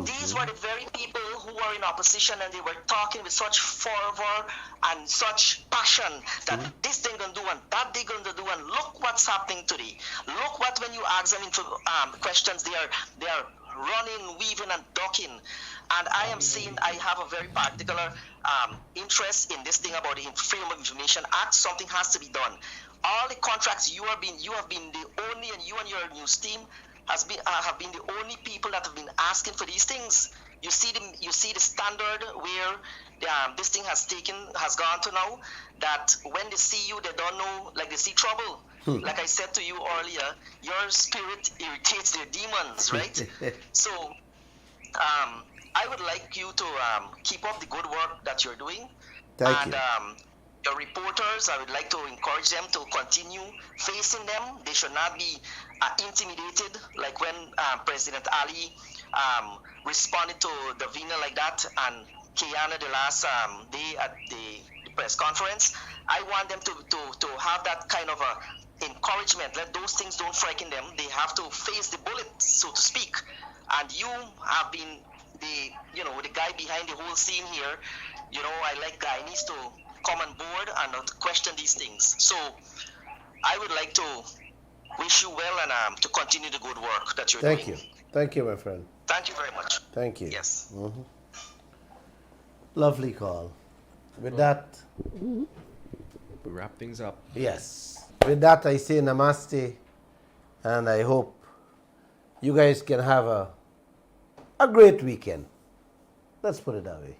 These were the very people who were in opposition, and they were talking with such fervor and such passion that this thing gonna do and that they gonna do, and look what's happening today. Look what, when you ask them into questions, they are running, weaving, and ducking. And I am saying I have a very particular interest in this thing about the Freedom of Information Act. Something has to be done. All the contracts you have been the only, and you and your news team have been the only people that have been asking for these things. You see the standard where this thing has gone to now, that when they see you, they don't know, like they see trouble. Like I said to you earlier, your spirit irritates their demons, right? So I would like you to keep up the good work that you're doing. Thank you. Your reporters, I would like to encourage them to continue facing them. They should not be intimidated, like when President Ali responded to Davina like that, and Kiana the last day at the press conference. I want them to have that kind of a encouragement. Let those things don't frighten them. They have to face the bullet, so to speak. And you have been the guy behind the whole scene here. I like Guyanese to come on board and not question these things. So I would like to wish you well, and to continue the good work that you're doing. Thank you, my friend. Thank you very much. Thank you. Yes. Lovely call. With that, we wrap things up. Yes. With that, I say namaste, and I hope you guys can have a great weekend. Let's put it that way.